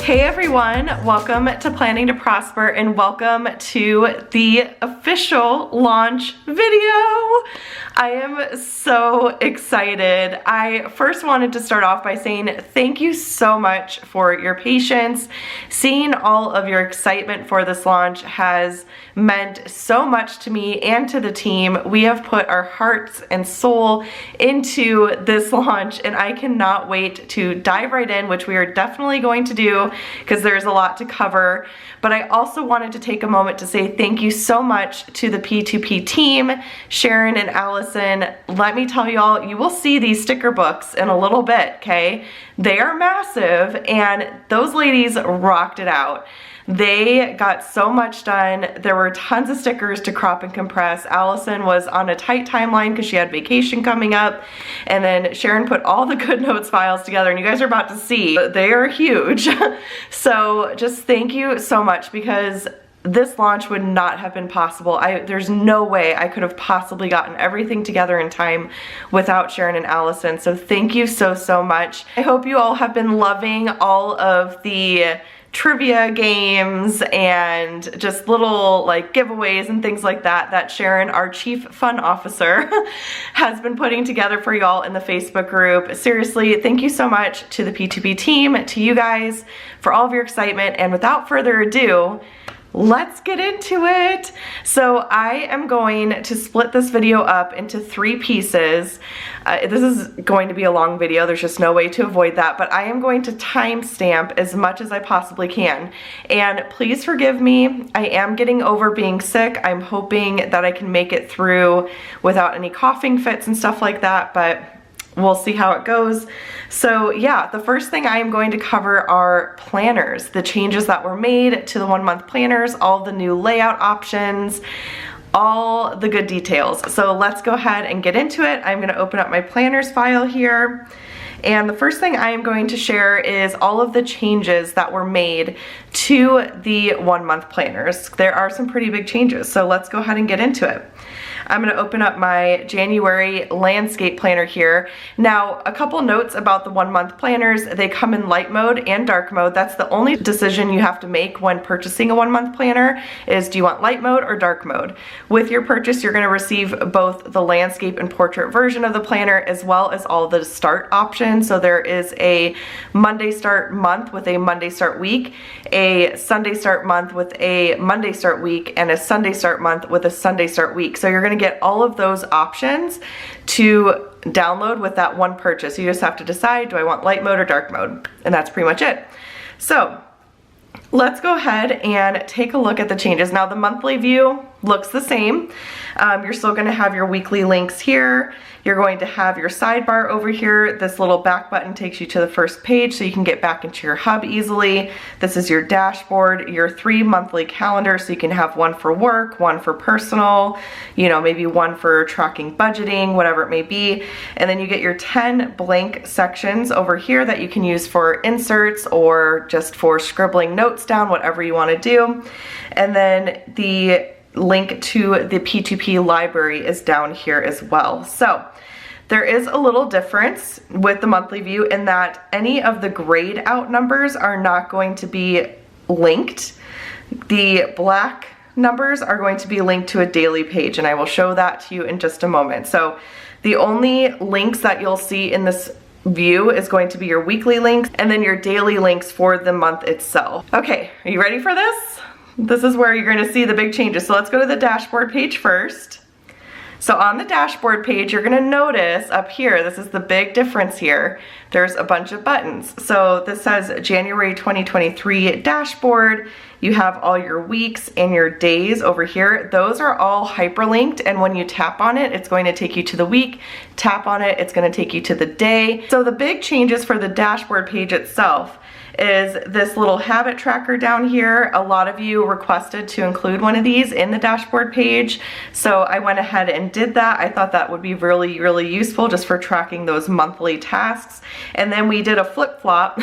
Hey everyone, welcome to Planning to Prosper and welcome to the official launch video. I am so excited. I first wanted to start off by saying thank you so much for your patience. Seeing all of your excitement for this launch has meant so much to me and to the team. We have put our hearts and soul into this launch and I cannot wait to dive right in, which we are definitely going to do because there's a lot to cover. But I also wanted to take a moment to say thank you so much to the P2P team, Sharon and Allison. Let me tell y'all, you will see these sticker books in a little bit, okay? They are massive and those ladies rocked it out. They got so much done. There were tons of stickers to crop and compress. Allison was on a tight timeline because she had vacation coming up. And then Sharon put all the good notes files together and you guys are about to see, they are huge. So just thank you so much because this launch would not have been possible. There's no way I could have possibly gotten everything together in time without Sharon and Allison. So thank you so, so much. I hope you all have been loving all of the trivia games and just little like giveaways and things like that that Sharon, our chief fun officer, has been putting together for y'all in the Facebook group. Seriously, thank you so much to the P2P team, to you guys for all of your excitement, and without further ado, let's get into it. So I am going to split this video up into 3 pieces. This is going to be a long video, there's just no way to avoid that, but I am going to timestamp as much as I possibly can. And please forgive me, I am getting over being sick. I'm hoping that I can make it through without any coughing fits and stuff like that, but we'll see how it goes. So yeah, the first thing I am going to cover are planners, the changes that were made to the 1-month planners, all the new layout options, all the good details. So let's go ahead and get into it. I'm gonna open up my planners file here. And the first thing I am going to share is all of the changes that were made to the 1-month planners. There are some pretty big changes, so let's go ahead and get into it. I'm going to open up my January landscape planner here. Now, a couple notes about the 1-month planners. They come in light mode and dark mode. That's the only decision you have to make when purchasing a 1-month planner is, do you want light mode or dark mode? With your purchase, you're going to receive both the landscape and portrait version of the planner as well as all the start options. So there is a Monday start month with a Monday start week, a Sunday start month with a Monday start week, and a Sunday start month with a Sunday start week. So you're going to get all of those options to download with that one purchase. You just have to decide, do I want light mode or dark mode? And that's pretty much it. So let's go ahead and take a look at the changes. Now the monthly view looks the same. You're still going to have your weekly links here. You're going to have your sidebar over here. This little back button takes you to the first page so you can get back into your hub easily. This is your dashboard, your 3 monthly calendars, so you can have one for work, one for personal, you know, maybe one for tracking budgeting, whatever it may be. And then you get your 10 blank sections over here that you can use for inserts or just for scribbling notes down, whatever you want to do. And then the link to the P2P library is down here as well. So there is a little difference with the monthly view in that any of the grayed out numbers are not going to be linked. The black numbers are going to be linked to a daily page, and I will show that to you in just a moment. So the only links that you'll see in this view is going to be your weekly links and then your daily links for the month itself. Okay, are you ready for this? This is where you're going to see the big changes. So let's go to the dashboard page first. So on the dashboard page, you're going to notice up here, this is the big difference here, there's a bunch of buttons. So this says January 2023 dashboard. You have all your weeks and your days over here. Those are all hyperlinked, and when you tap on it, it's going to take you to the week. Tap on it, it's going to take you to the day. So the big changes for the dashboard page itself is this little habit tracker down here. A lot of you requested to include one of these in the dashboard page, so I went ahead and did that. I thought that would be really, really useful just for tracking those monthly tasks. And then we did a flip-flop.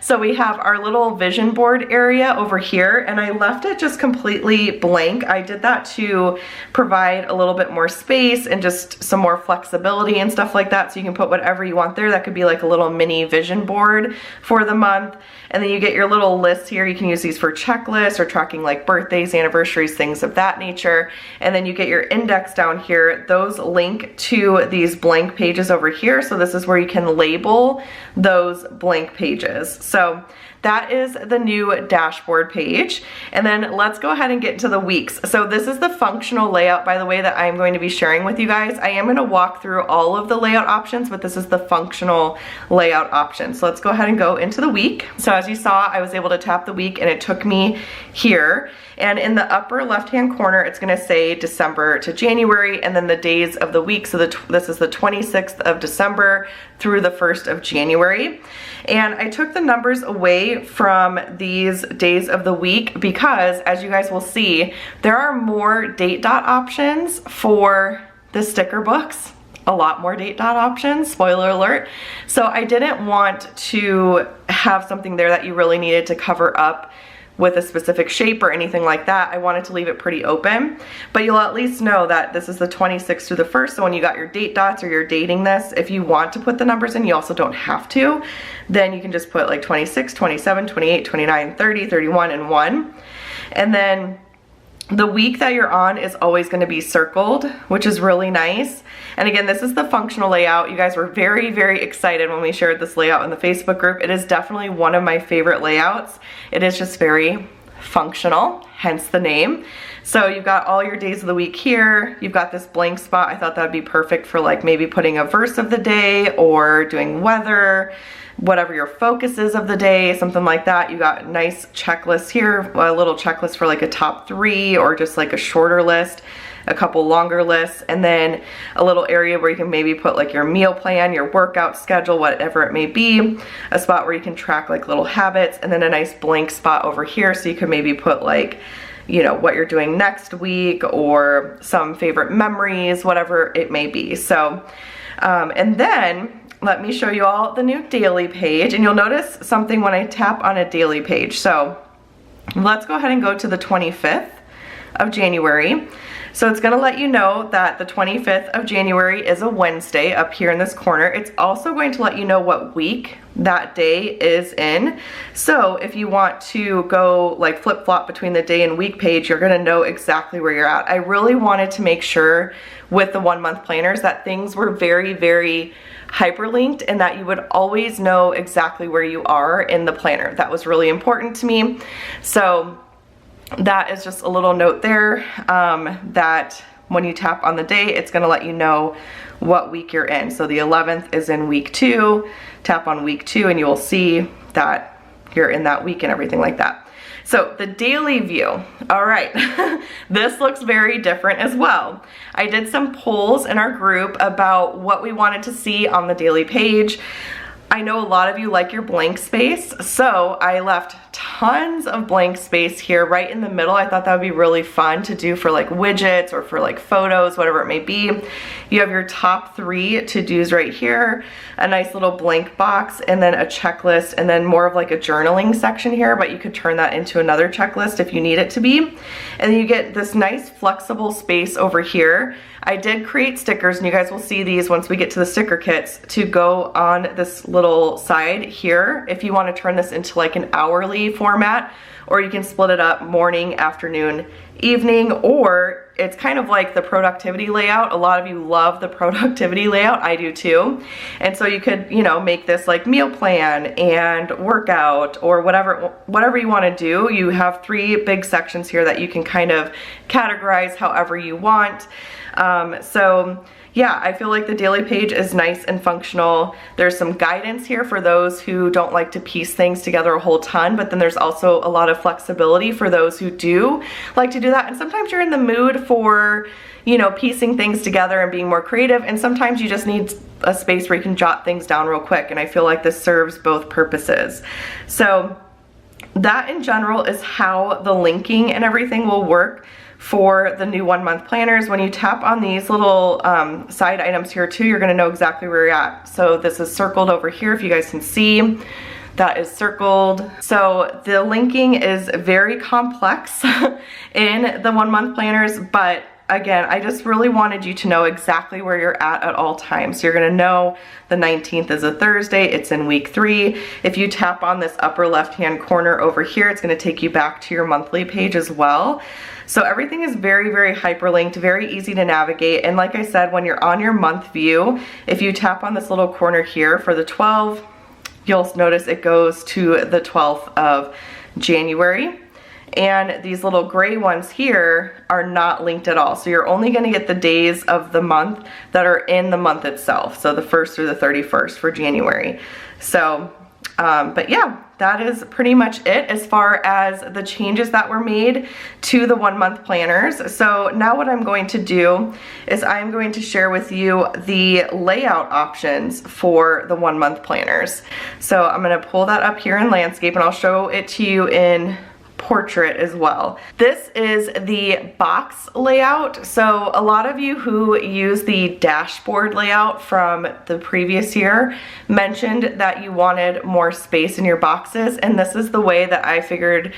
So we have our little vision board area over here, and I left it just completely blank. I did that to provide a little bit more space and just some more flexibility and stuff like that, so you can put whatever you want there. That could be like a little mini vision board for the month. And then you get your little list here. You can use these for checklists or tracking like birthdays, anniversaries, things of that nature. And then you get your index down here. Those link to these blank pages over here. So this is where you can label those blank pages. So that is the new dashboard page. And then let's go ahead and get into the weeks. So this is the functional layout, by the way, that I'm going to be sharing with you guys. I am going to walk through all of the layout options, but this is the functional layout option. So let's go ahead and go into the week. So as you saw, I was able to tap the week and it took me here. And in the upper left-hand corner, it's going to say December to January, and then the days of the week. So this is the 26th of December through the 1st of January. And I took the numbers away from these days of the week because, as you guys will see, there are more date dot options for the sticker books. A lot more date dot options, spoiler alert. So I didn't want to have something there that you really needed to cover up with a specific shape or anything like that. I wanted to leave it pretty open, but you'll at least know that this is the 26th through the 1st. So when you got your date dots or you're dating this, if you want to put the numbers in, you also don't have to. Then you can just put like 26, 27, 28, 29, 30, 31, and 1. And then the week that you're on is always going to be circled, which is really nice. And again, this is the functional layout. You guys were very, very excited when we shared this layout in the Facebook group. It is definitely one of my favorite layouts. It is just very functional, hence the name. So you've got all your days of the week here. You've got this blank spot. I thought that would be perfect for like maybe putting a verse of the day or doing weather, whatever your focus is of the day, something like that. You got nice checklists here, a little checklist for like a top 3 or just like a shorter list, a couple longer lists, and then a little area where you can maybe put like your meal plan, your workout schedule, whatever it may be, a spot where you can track like little habits, and then a nice blank spot over here so you could maybe put like, you know, what you're doing next week or some favorite memories, whatever it may be. So, and then let me show you all the new daily page, and you'll notice something when I tap on a daily page. So let's go ahead and go to the 25th of January. So it's going to let you know that the 25th of January is a Wednesday up here in this corner. It's also going to let you know what week that day is in. So if you want to go like flip-flop between the day and week page, you're going to know exactly where you're at. I really wanted to make sure with the 1-month planners that things were very, very hyperlinked and that you would always know exactly where you are in the planner. That was really important to me. So that is just a little note there, that when you tap on the day, it's going to let you know what week you're in. So the 11th is in week 2. Tap on week 2 and you will see that you're in that week and everything like that. So the daily view, all right, this looks very different as well. I did some polls in our group about what we wanted to see on the daily page. I know a lot of you like your blank space, so I left tons of blank space here right in the middle. I thought that would be really fun to do for like widgets or for like photos, whatever it may be. You have your top 3 to-dos right here, a nice little blank box, and then a checklist, and then more of like a journaling section here, but you could turn that into another checklist if you need it to be. And then you get this nice flexible space over here. I did create stickers, and you guys will see these once we get to the sticker kits, to go on this little side here if you want to turn this into like an hourly format, or you can split it up morning, afternoon, evening, or it's kind of like the productivity layout. A lot of you love the productivity layout. I do too. And so you could, you know, make this like meal plan and workout or whatever you want to do. You have 3 big sections here that you can kind of categorize however you want. So yeah, I feel like the daily page is nice and functional. There's some guidance here for those who don't like to piece things together a whole ton, but then there's also a lot of flexibility for those who do like to do that. And sometimes you're in the mood for, you know, piecing things together and being more creative, and sometimes you just need a space where you can jot things down real quick, and I feel like this serves both purposes. So that in general is how the linking and everything will work for the new 1 month planners. When you tap on these little side items here too, you're gonna know exactly where you're at. So this is circled over here if you guys can see. That is circled. So the linking is very complex in the 1 month planners, but again, I just really wanted you to know exactly where you're at all times. So you're gonna know the 19th is a Thursday, it's in week 3. If you tap on this upper left-hand corner over here, it's gonna take you back to your monthly page as well. So everything is very, very hyperlinked, very easy to navigate. And like I said, when you're on your month view, if you tap on this little corner here for the 12, you'll notice it goes to the 12th of January. And these little gray ones here are not linked at all. So you're only gonna get the days of the month that are in the month itself. So the 1st through the 31st for January. So, but yeah, that is pretty much it as far as the changes that were made to the 1 month planners. So now what I'm going to do is I'm going to share with you the layout options for the 1 month planners. So I'm gonna pull that up here in landscape and I'll show it to you in portrait as well. This is the box layout. So a lot of you who use the dashboard layout from the previous year mentioned that you wanted more space in your boxes, and this is the way that I figured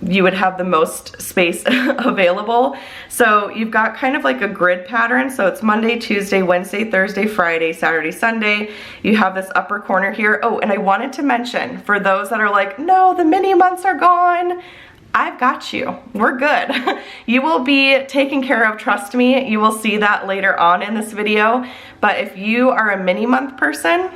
you would have the most space available. So you've got kind of like a grid pattern. So it's Monday, Tuesday, Wednesday, Thursday, Friday, Saturday, Sunday. You have this upper corner here. Oh, and I wanted to mention for those that are like, no, the mini months are gone. I've got you. We're good. You will be taken care of, trust me. You will see that later on in this video. But if you are a mini month person,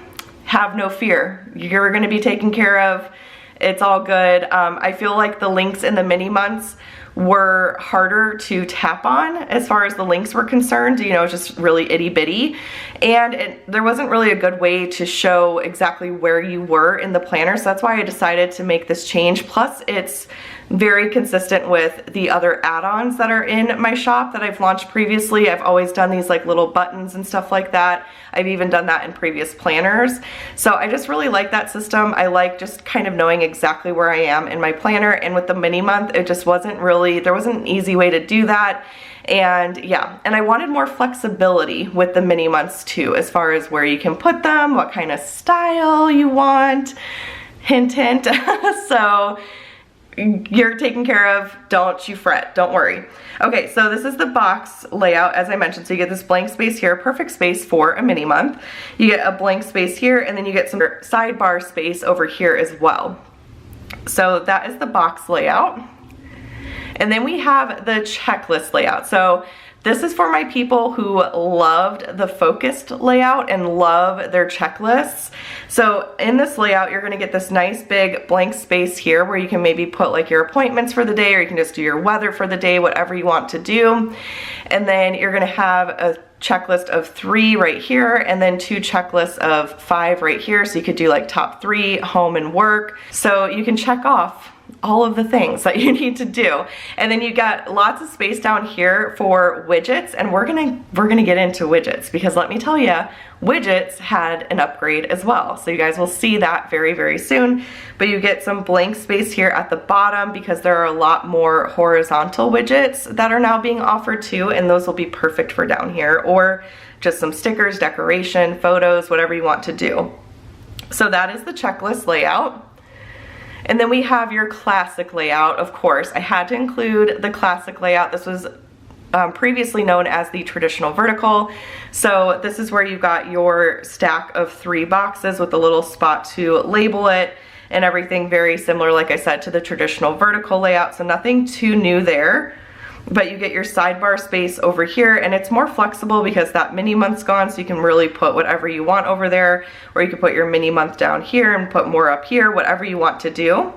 have no fear. You're gonna be taken care of. It's all good. I feel like the links in the mini months were harder to tap on as far as the links were concerned, you know, just really itty bitty. And there wasn't really a good way to show exactly where you were in the planner. So that's why I decided to make this change. Plus it's very consistent with the other add-ons that are in my shop that I've launched previously. I've always done these like little buttons and stuff like that. I've even done that in previous planners. So I just really like that system. I like just kind of knowing exactly where I am in my planner, and with the mini month, it just wasn't really, there wasn't an easy way to do that. And yeah, and I wanted more flexibility with the mini months too, as far as where you can put them, what kind of style you want, hint, hint. So you're taken care of, don't you fret, don't worry. Okay, so this is the box layout as I mentioned. So you get this blank space here, perfect space for a mini month. You get a blank space here, and then you get some sidebar space over here as well. So that is the box layout. And then we have the checklist layout. So this is for my people who loved the focused layout and love their checklists. So in this layout, you're gonna get this nice big blank space here where you can maybe put like your appointments for the day, or you can just do your weather for the day, whatever you want to do. And then you're gonna have a checklist of 3 right here, and then 2 checklists of 5 right here. So you could do like top 3, home and work. So you can check off all of the things that you need to do. And then you got lots of space down here for widgets, and we're gonna get into widgets, because let me tell you, widgets had an upgrade as well. So you guys will see that very, very soon. But you get some blank space here at the bottom because there are a lot more horizontal widgets that are now being offered too, and those will be perfect for down here, or just some stickers, decoration, photos, whatever you want to do. So that is the checklist layout. And then we have your classic layout, of course. I had to include the classic layout. This was previously known as the traditional vertical. So this is where you've got your stack of 3 boxes with a little spot to label it and everything, very similar, like I said, to the traditional vertical layout. So nothing too new there. But you get your sidebar space over here, and it's more flexible because that mini month's gone, so you can really put whatever you want over there, or you can put your mini month down here and put more up here, whatever you want to do.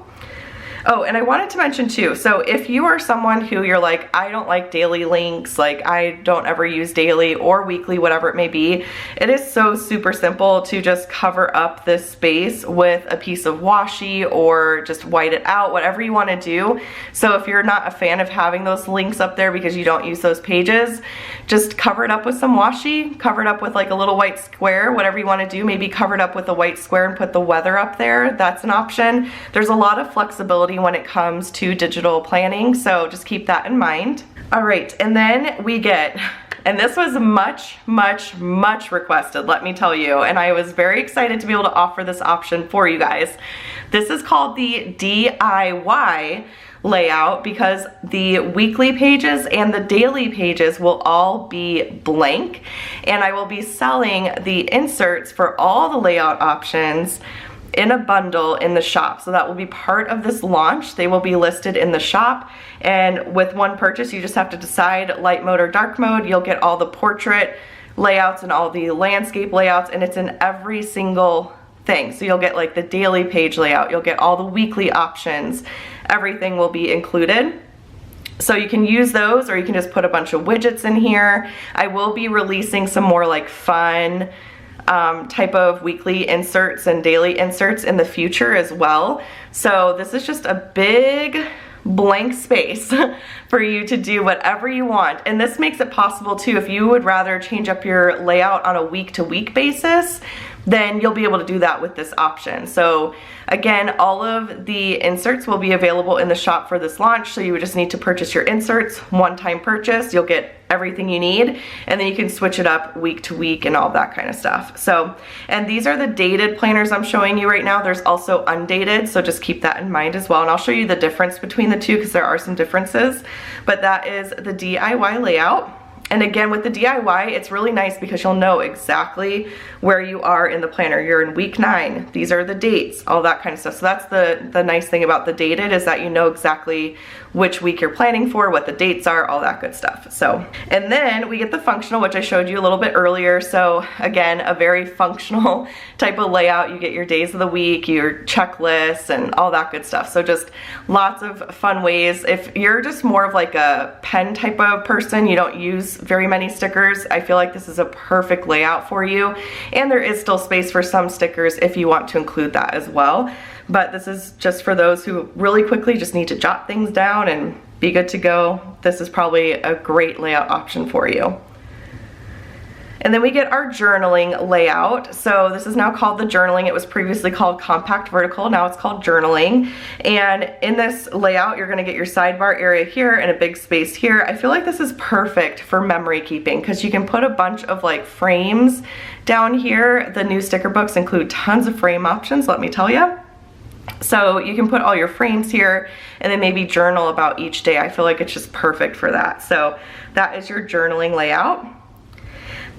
Oh, and I wanted to mention too, so if you are someone who you're like, I don't like daily links, like I don't ever use daily or weekly, whatever it may be, it is so super simple to just cover up this space with a piece of washi or just white it out, whatever you want to do. So if you're not a fan of having those links up there because you don't use those pages, just cover it up with some washi, cover it up with like a little white square, whatever you want to do, maybe cover it up with a white square and put the weather up there. That's an option. There's a lot of flexibility when it comes to digital planning, so just keep that in mind. All right, and then we get, and this was much, much, much requested, let me tell you, and I was very excited to be able to offer this option for you guys. This is called the DIY layout because the weekly pages and the daily pages will all be blank, and I will be selling the inserts for all the layout options in a bundle in the shop. So that will be part of this launch. They will be listed in the shop, and with one purchase you just have to decide light mode or dark mode. You'll get all the portrait layouts and all the landscape layouts, and it's in every single thing. So you'll get like the daily page layout, you'll get all the weekly options, everything will be included. So you can use those, or you can just put a bunch of widgets in here. I will be releasing some more like fun type of weekly inserts and daily inserts in the future as well. So this is just a big blank space for you to do whatever you want. And this makes it possible too, if you would rather change up your layout on a week-to-week basis, then you'll be able to do that with this option. So again, all of the inserts will be available in the shop for this launch, so you would just need to purchase your inserts, one-time purchase, you'll get everything you need, and then you can switch it up week to week and all that kind of stuff. So, and these are the dated planners I'm showing you right now. There's also undated, so just keep that in mind as well, and I'll show you the difference between the two because there are some differences, but that is the DIY layout. And again, with the DIY, it's really nice because you'll know exactly where you are in the planner. You're in week 9, these are the dates, all that kind of stuff. So that's the nice thing about the dated, is that you know exactly which week you're planning for, what the dates are, all that good stuff. So, and then we get the functional, which I showed you a little bit earlier. So again, a very functional type of layout. You get your days of the week, your checklists, and all that good stuff. So just lots of fun ways. If you're just more of like a pen type of person, you don't use very many stickers, I feel like this is a perfect layout for you. And there is still space for some stickers if you want to include that as well. But this is just for those who really quickly just need to jot things down and be good to go. This is probably a great layout option for you. And then we get our journaling layout. So this is now called the journaling. It was previously called compact vertical. Now it's called journaling. And in this layout, you're gonna get your sidebar area here and a big space here. I feel like this is perfect for memory keeping because you can put a bunch of like frames down here. The new sticker books include tons of frame options, let me tell you. So you can put all your frames here and then maybe journal about each day. I feel like it's just perfect for that. So that is your journaling layout.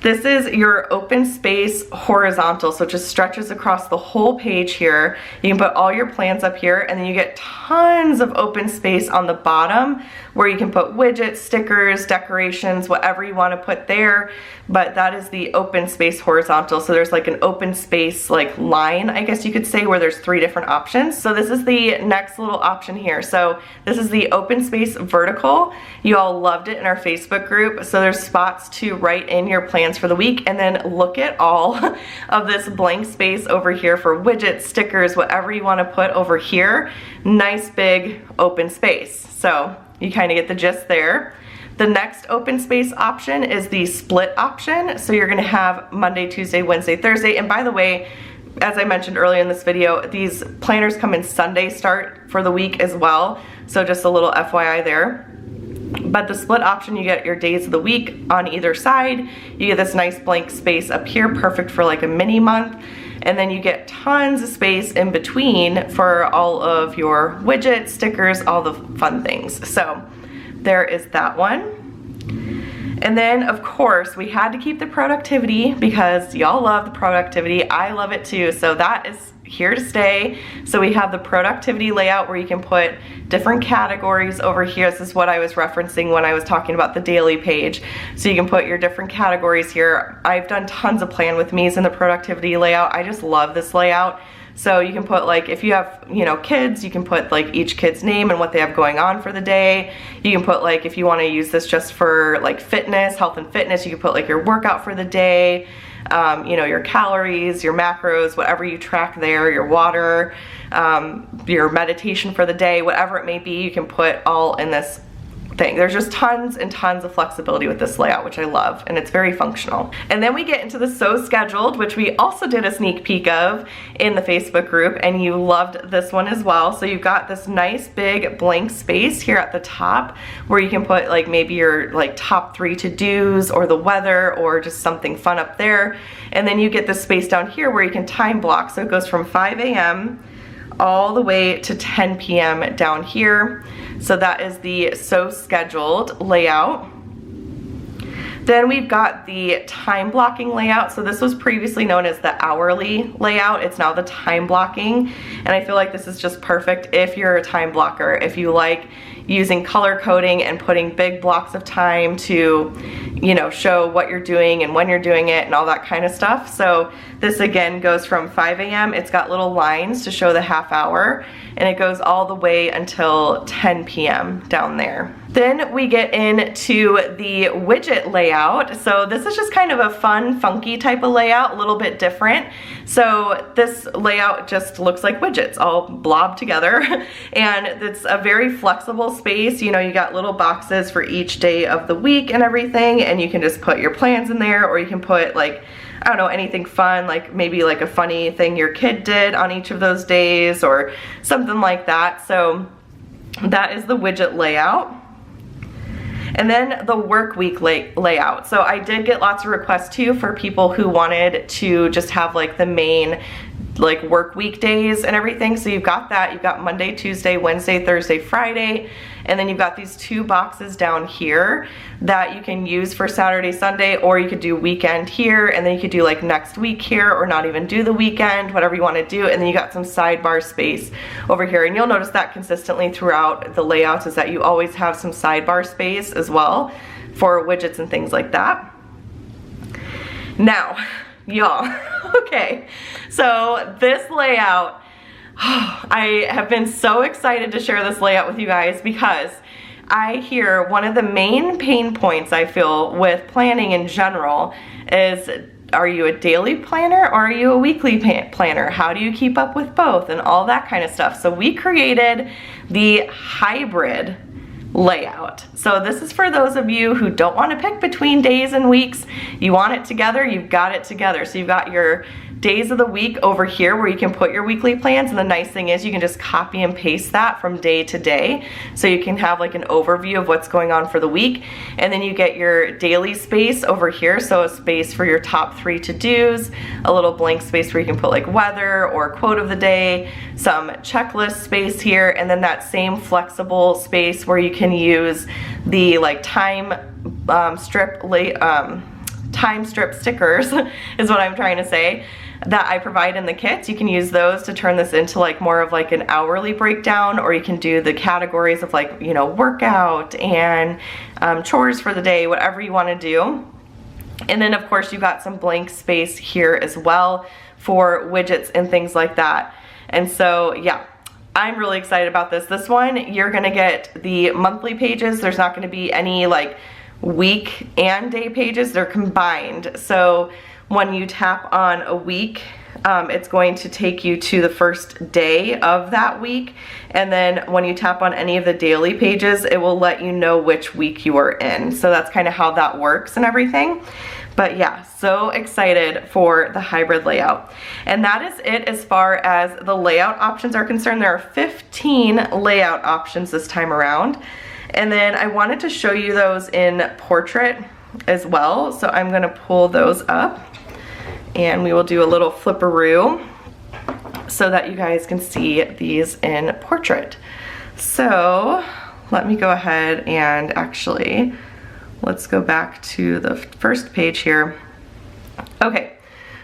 This is your open space horizontal, so it just stretches across the whole page here. You can put all your plans up here, and then you get tons of open space on the bottom where you can put widgets, stickers, decorations, whatever you want to put there. But that is the open space horizontal. So there's like an open space like line, I guess you could say, where there's 3 different options. So this is the next little option here. So this is the open space vertical. You all loved it in our Facebook group. So there's spots to write in your plans for the week, and then look at all of this blank space over here for widgets, stickers, whatever you want to put over here. Nice big open space. So you kind of get the gist there. The next open space option is the split option. So you're going to have Monday, Tuesday, Wednesday, Thursday. And by the way, as I mentioned earlier in this video, these planners come in Sunday start for the week as well. So just a little FYI there. But the split option, you get your days of the week on either side. You get this nice blank space up here, perfect for like a mini month. And then you get tons of space in between for all of your widgets, stickers, all the fun things. So there is that one. And then of course we had to keep the productivity because y'all love the productivity. I love it too. So that is here to stay. So we have the productivity layout where you can put different categories over here. This is what I was referencing when I was talking about the daily page. So you can put your different categories here. I've done tons of plan with me's in the productivity layout. I just love this layout. So you can put like, if you have, you know, kids, you can put like each kid's name and what they have going on for the day. You can put like, if you want to use this just for like fitness, health and fitness, you can put like your workout for the day. You know, your calories, your macros, whatever you track there, your water, your meditation for the day, whatever it may be, you can put all in this thing. There's just tons and tons of flexibility with this layout, which I love, and it's very functional. And then we get into the So Scheduled, which we also did a sneak peek of in the Facebook group, and you loved this one as well. So you've got this nice big blank space here at the top where you can put like maybe your like top 3 to-dos or the weather or just something fun up there. And then you get this space down here where you can time block. So it goes from 5 a.m. all the way to 10 p.m. down here. So that is the So Scheduled layout. Then we've got the time blocking layout. So this was previously known as the hourly layout. It's now the time blocking. And I feel like this is just perfect if you're a time blocker. If you like using color coding and putting big blocks of time to, you know, show what you're doing and when you're doing it and all that kind of stuff. So this again goes from 5 a.m. It's got little lines to show the half hour, and it goes all the way until 10 p.m. down there. Then we get into the widget layout. So this is just kind of a fun, funky type of layout, a little bit different. So this layout just looks like widgets all blobbed together, and it's a very flexible space. You know, you got little boxes for each day of the week and everything, and you can just put your plans in there, or you can put like, I don't know, anything fun, like maybe like a funny thing your kid did on each of those days or something like that. So that is the widget layout. And then the work week layout. So I did get lots of requests too for people who wanted to just have like the main like work weekdays and everything. So you've got that, you've got Monday, Tuesday, Wednesday, Thursday, Friday, and then you've got these 2 boxes down here that you can use for Saturday, Sunday, or you could do weekend here, and then you could do like next week here, or not even do the weekend, whatever you want to do. And then you got some sidebar space over here, and you'll notice that consistently throughout the layouts is that you always have some sidebar space as well for widgets and things like that. Now, y'all, okay, so this layout, I have been so excited to share this layout with you guys because I hear one of the main pain points I feel with planning in general is, are you a daily planner or are you a weekly planner? How do you keep up with both and all that kind of stuff? So we created the hybrid layout. So this is for those of you who don't want to pick between days and weeks. You want it together, you've got it together. So you've got your days of the week over here where you can put your weekly plans, and the nice thing is you can just copy and paste that from day to day, so you can have like an overview of what's going on for the week. And then you get your daily space over here, so a space for your top 3 to-dos, a little blank space where you can put like weather or quote of the day, some checklist space here, and then that same flexible space where you can use the like time strip stickers is what I'm trying to say, that I provide in the kits. You can use those to turn this into like more of like an hourly breakdown, or you can do the categories of like, you know, workout and chores for the day, whatever you want to do. And then of course you've got some blank space here as well for widgets and things like that. And so yeah, I'm really excited about this. This one, you're gonna get the monthly pages. There's not gonna be any like week and day pages, they're combined. So when you tap on a week, it's going to take you to the first day of that week, and then when you tap on any of the daily pages, it will let you know which week you are in. So that's kind of how that works and everything. But yeah, so excited for the hybrid layout. And that is it as far as the layout options are concerned. There are 15 layout options this time around. And then I wanted to show you those in portrait as well. So I'm gonna pull those up and we will do a little flipperoo so that you guys can see these in portrait. So let me go ahead and actually, let's go back to the first page here. Okay.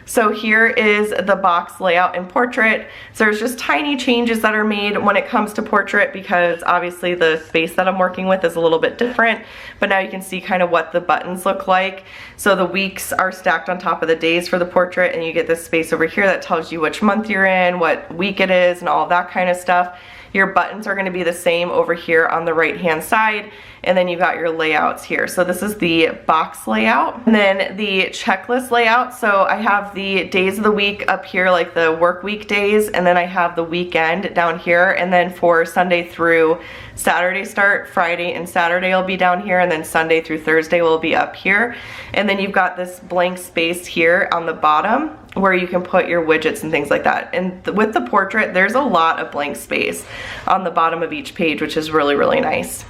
So here is the box layout in portrait. So there's just tiny changes that are made when it comes to portrait, because obviously the space that I'm working with is a little bit different, but now you can see kind of what the buttons look like. So the weeks are stacked on top of the days for the portrait, and you get this space over here that tells you which month you're in, what week it is, and all that kind of stuff. Your buttons are going to be the same over here on the right hand side, and then you got your layouts here. So this is the box layout, and then the checklist layout. So I have the days of the week up here, like the work week days, and then I have the weekend down here, and then for Sunday through Saturday start, Friday and Saturday will be down here, and then Sunday through Thursday will be up here. And then you've got this blank space here on the bottom where you can put your widgets and things like that. And with the portrait, there's a lot of blank space on the bottom of each page, which is really, really nice.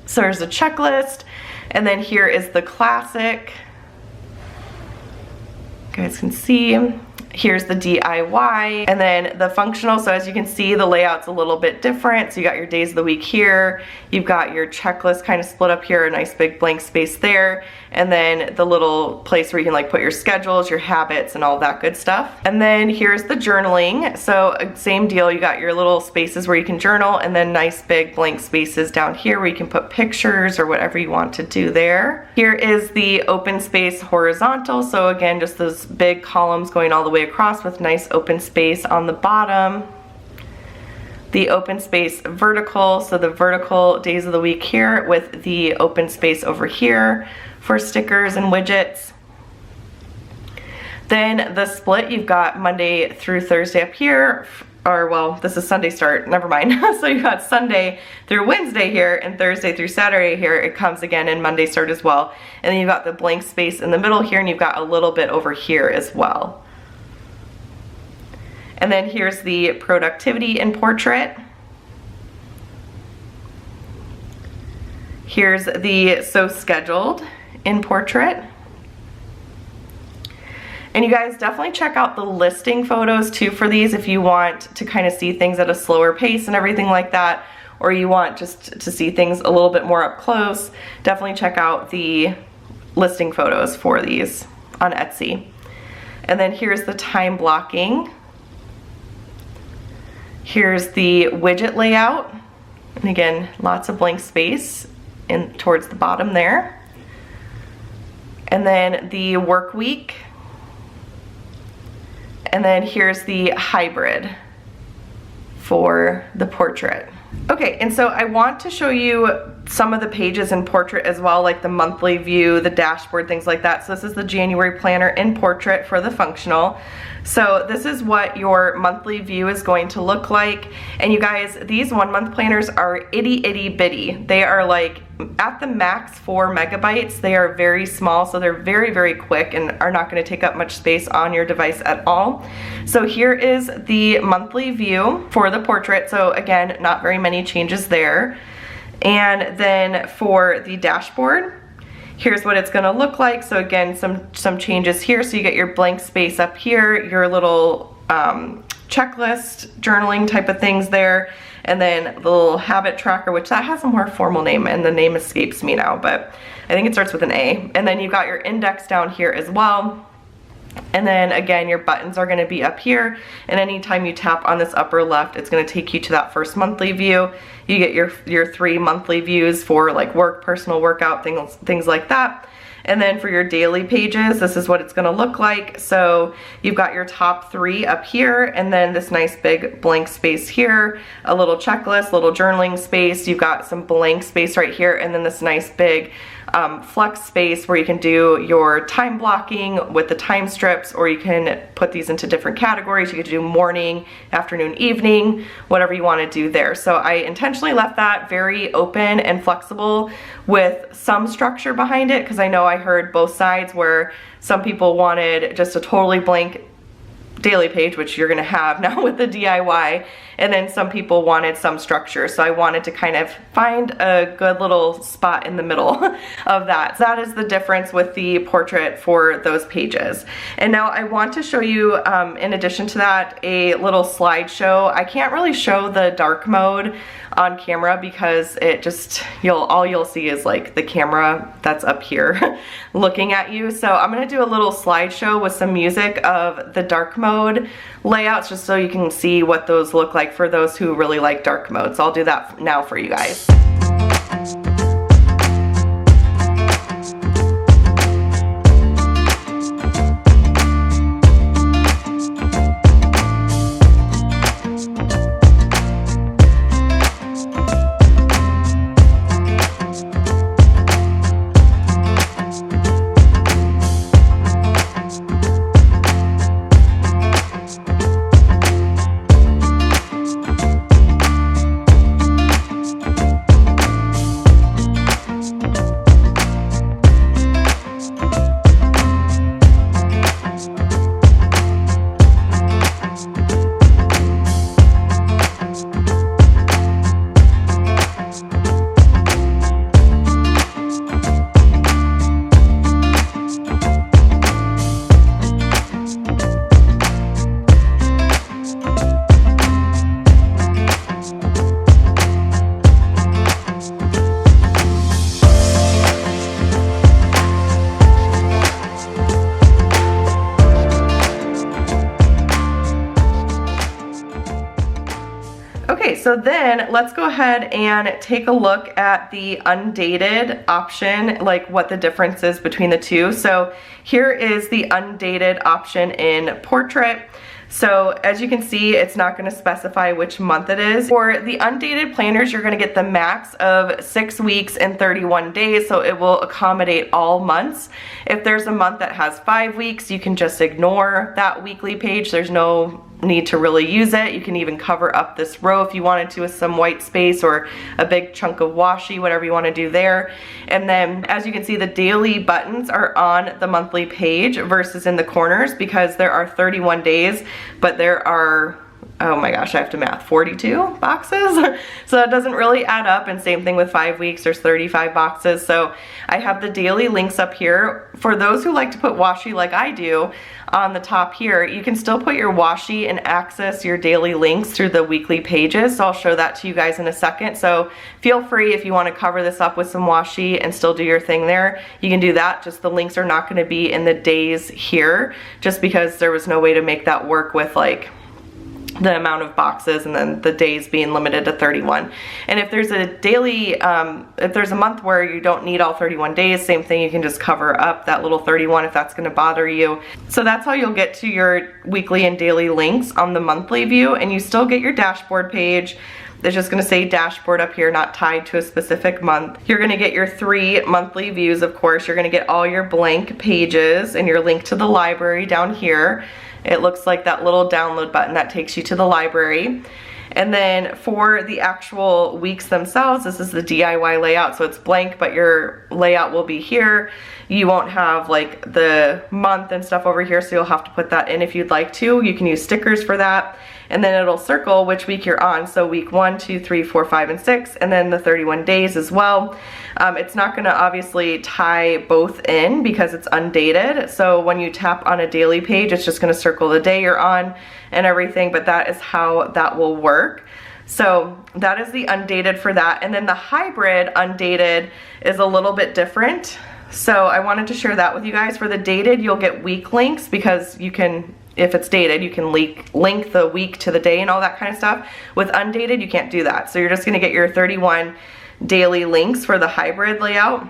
So there's a checklist, and then here is the classic. You guys can see. Here's the DIY, and then the functional. So as you can see, the layout's a little bit different. So you got your days of the week here, you've got your checklist kind of split up here, a nice big blank space there, and then the little place where you can like put your schedules, your habits, and all that good stuff. And then here's the journaling. So same deal, you got your little spaces where you can journal, and then nice big blank spaces down here where you can put pictures or whatever you want to do there. Here is the open space horizontal. So again, just those big columns going all the way across with nice open space on the bottom. The open space vertical, so the vertical days of the week here with the open space over here for stickers and widgets. Then the split, you've got Monday through Thursday up here, or well, this is Sunday start, never mind. So you got Sunday through Wednesday here and Thursday through Saturday here. It comes again in Monday start as well. And then you've got the blank space in the middle here, and you've got a little bit over here as well. And then here's the productivity in portrait. Here's the so scheduled in portrait. And you guys definitely check out the listing photos too for these if you want to kind of see things at a slower pace and everything like that, or you want just to see things a little bit more up close. Definitely check out the listing photos for these on Etsy. And then here's the time blocking. Here's the widget layout, and again, lots of blank space in towards the bottom there. And then the work week, and then here's the hybrid for the portrait. Okay, and so I want to show you some of the pages in portrait as well, like the monthly view, the dashboard, things like that. So this is the January planner in portrait for the functional. So this is what your monthly view is going to look like. And you guys, these 1 month planners are itty bitty. They are like at the max 4 megabytes. They are very small, so they're very, very quick and are not going to take up much space on your device at all. So here is the monthly view for the portrait. So again, not very many changes there. And then for the dashboard, here's what it's going to look like. So again, some changes here. So you get your blank space up here, your little checklist, journaling type of things there, and then the little habit tracker, which that has a more formal name, and the name escapes me now, but I think it starts with an A. And then you got your index down here as well. And then again, your buttons are going to be up here, and anytime you tap on this upper left, it's going to take you to that first monthly view. You get your 3 monthly views for like work, personal, workout, things like that. And then for your daily pages, this is what it's going to look like. So you've got your top 3 up here, and then this nice big blank space here, a little checklist, little journaling space. You've got some blank space right here, and then this nice big flex space where you can do your time blocking with the time strips, or you can put these into different categories. You can do morning, afternoon, evening, whatever you want to do there. So I intentionally left that very open and flexible with some structure behind it, because I know I heard both sides where some people wanted just a totally blank daily page, which you're gonna have now with the DIY, and then some people wanted some structure. So I wanted to kind of find a good little spot in the middle of that. So that is the difference with the portrait for those pages. And now I want to show you, in addition to that, a little slideshow. I can't really show the dark mode on camera because it just, all you'll see is like the camera that's up here looking at you. So I'm gonna do a little slideshow with some music of the dark mode layouts, just so you can see what those look like for those who really like dark mode. So I'll do that now for you guys. Okay, so then let's go ahead and take a look at the undated option, like what the difference is between the two. So here is the undated option in portrait. So as you can see, it's not going to specify which month it is. For the undated planners, you're going to get the max of 6 weeks and 31 days, so it will accommodate all months. If there's a month that has 5 weeks, you can just ignore that weekly page. There's no need to really use it. You can even cover up this row if you wanted to with some white space or a big chunk of washi, whatever you want to do there. And then as you can see, the daily buttons are on the monthly page versus in the corners because there are 31 days, but there are, oh my gosh, I have to math, 42 boxes. So that doesn't really add up, and same thing with 5 weeks, there's 35 boxes. So I have the daily links up here. For those who like to put washi like I do, on the top here, you can still put your washi and access your daily links through the weekly pages. So I'll show that to you guys in a second. So feel free, if you want to cover this up with some washi and still do your thing there, you can do that. Just the links are not going to be in the days here, just because there was no way to make that work with like the amount of boxes and then the days being limited to 31. And if there's a daily, if there's a month where you don't need all 31 days, same thing, you can just cover up that little 31 if that's going to bother you. So that's how you'll get to your weekly and daily links on the monthly view, and you still get your dashboard page. It's just going to say dashboard up here, not tied to a specific month. You're going to get your 3 monthly views, of course. You're going to get all your blank pages and your link to the library down here. It looks like that little download button that takes you to the library. And then for the actual weeks themselves, this is the DIY layout, so it's blank, but your layout will be here. You won't have like the month and stuff over here, so you'll have to put that in if you'd like to. You can use stickers for that. And then it'll circle which week you're on. So week 1, 2, 3, 4, 5, and 6, and then the 31 days as well. It's not gonna obviously tie both in because it's undated. So when you tap on a daily page, it's just gonna circle the day you're on and everything, but that is how that will work. So that is the undated for that. And then the hybrid undated is a little bit different. So I wanted to share that with you guys. For the dated, you'll get week links because you can, if it's dated, you can link the week to the day and all that kind of stuff. With undated, you can't do that. So you're just gonna get your 31 daily links for the hybrid layout.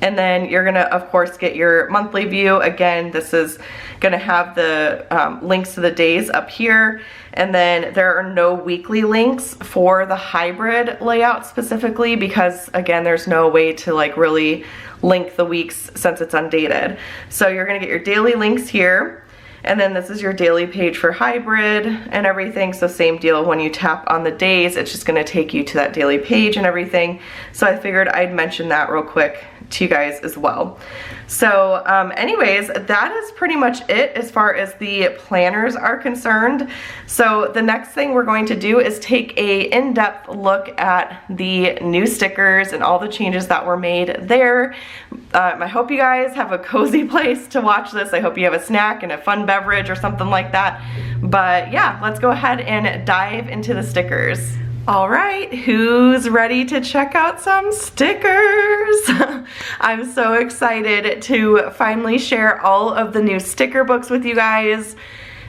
And then you're gonna, of course, get your monthly view. Again, this is gonna have the links to the days up here. And then there are no weekly links for the hybrid layout specifically because, again, there's no way to like really link the weeks since it's undated. So you're gonna get your daily links here. And then this is your daily page for hybrid and everything. So same deal, when you tap on the days, it's just gonna take you to that daily page and everything. So I figured I'd mention that real quick to you guys as well. So anyways, that is pretty much it as far as the planners are concerned. So the next thing we're going to do is take a in-depth look at the new stickers and all the changes that were made there. I hope you guys have a cozy place to watch this. I hope you have a snack and a fun beverage or something like that. But yeah, let's go ahead and dive into the stickers. All right, who's ready to check out some stickers? I'm so excited to finally share all of the new sticker books with you guys.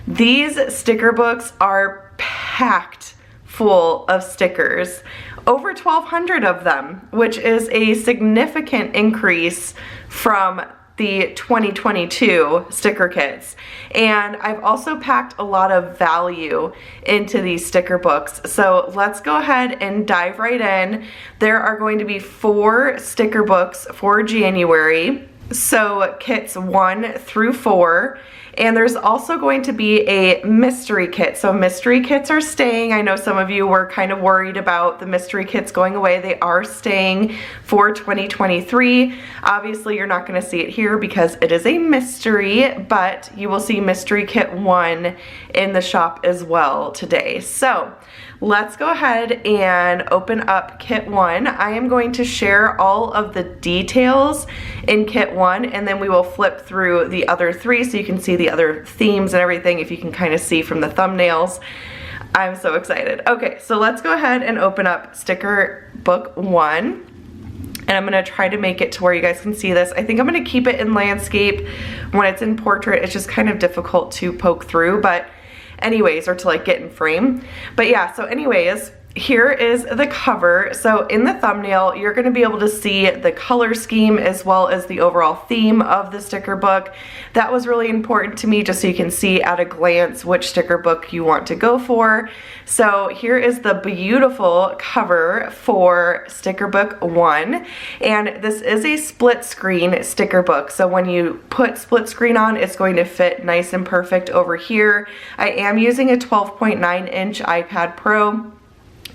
These sticker books are packed full of stickers. Over 1,200 of them, which is a significant increase from the 2022 sticker kits. And I've also packed a lot of value into these sticker books. So let's go ahead and dive right in. There are going to be 4 sticker books for January. So kits 1 through 4. And there's also going to be a mystery kit. So mystery kits are staying. I know some of you were kind of worried about the mystery kits going away. They are staying for 2023. Obviously, you're not going to see it here because it is a mystery, but you will see mystery kit 1 in the shop as well today. So let's go ahead and open up kit 1. I am going to share all of the details in kit 1, and then we will flip through the other 3 so you can see the other themes and everything, if you can kind of see from the thumbnails. I'm so excited. Okay, so let's go ahead and open up sticker book 1. And I'm gonna try to make it to where you guys can see this. I think I'm gonna keep it in landscape. When it's in portrait, it's just kind of difficult to poke through, but anyways, or to like get in frame. But yeah, so anyways, here is the cover. So in the thumbnail, you're going to be able to see the color scheme as well as the overall theme of the sticker book. That was really important to me, just so you can see at a glance which sticker book you want to go for. So here is the beautiful cover for sticker book 1, and this is a split screen sticker book. So when you put split screen on, it's going to fit nice and perfect over here. I am using a 12.9-inch iPad Pro.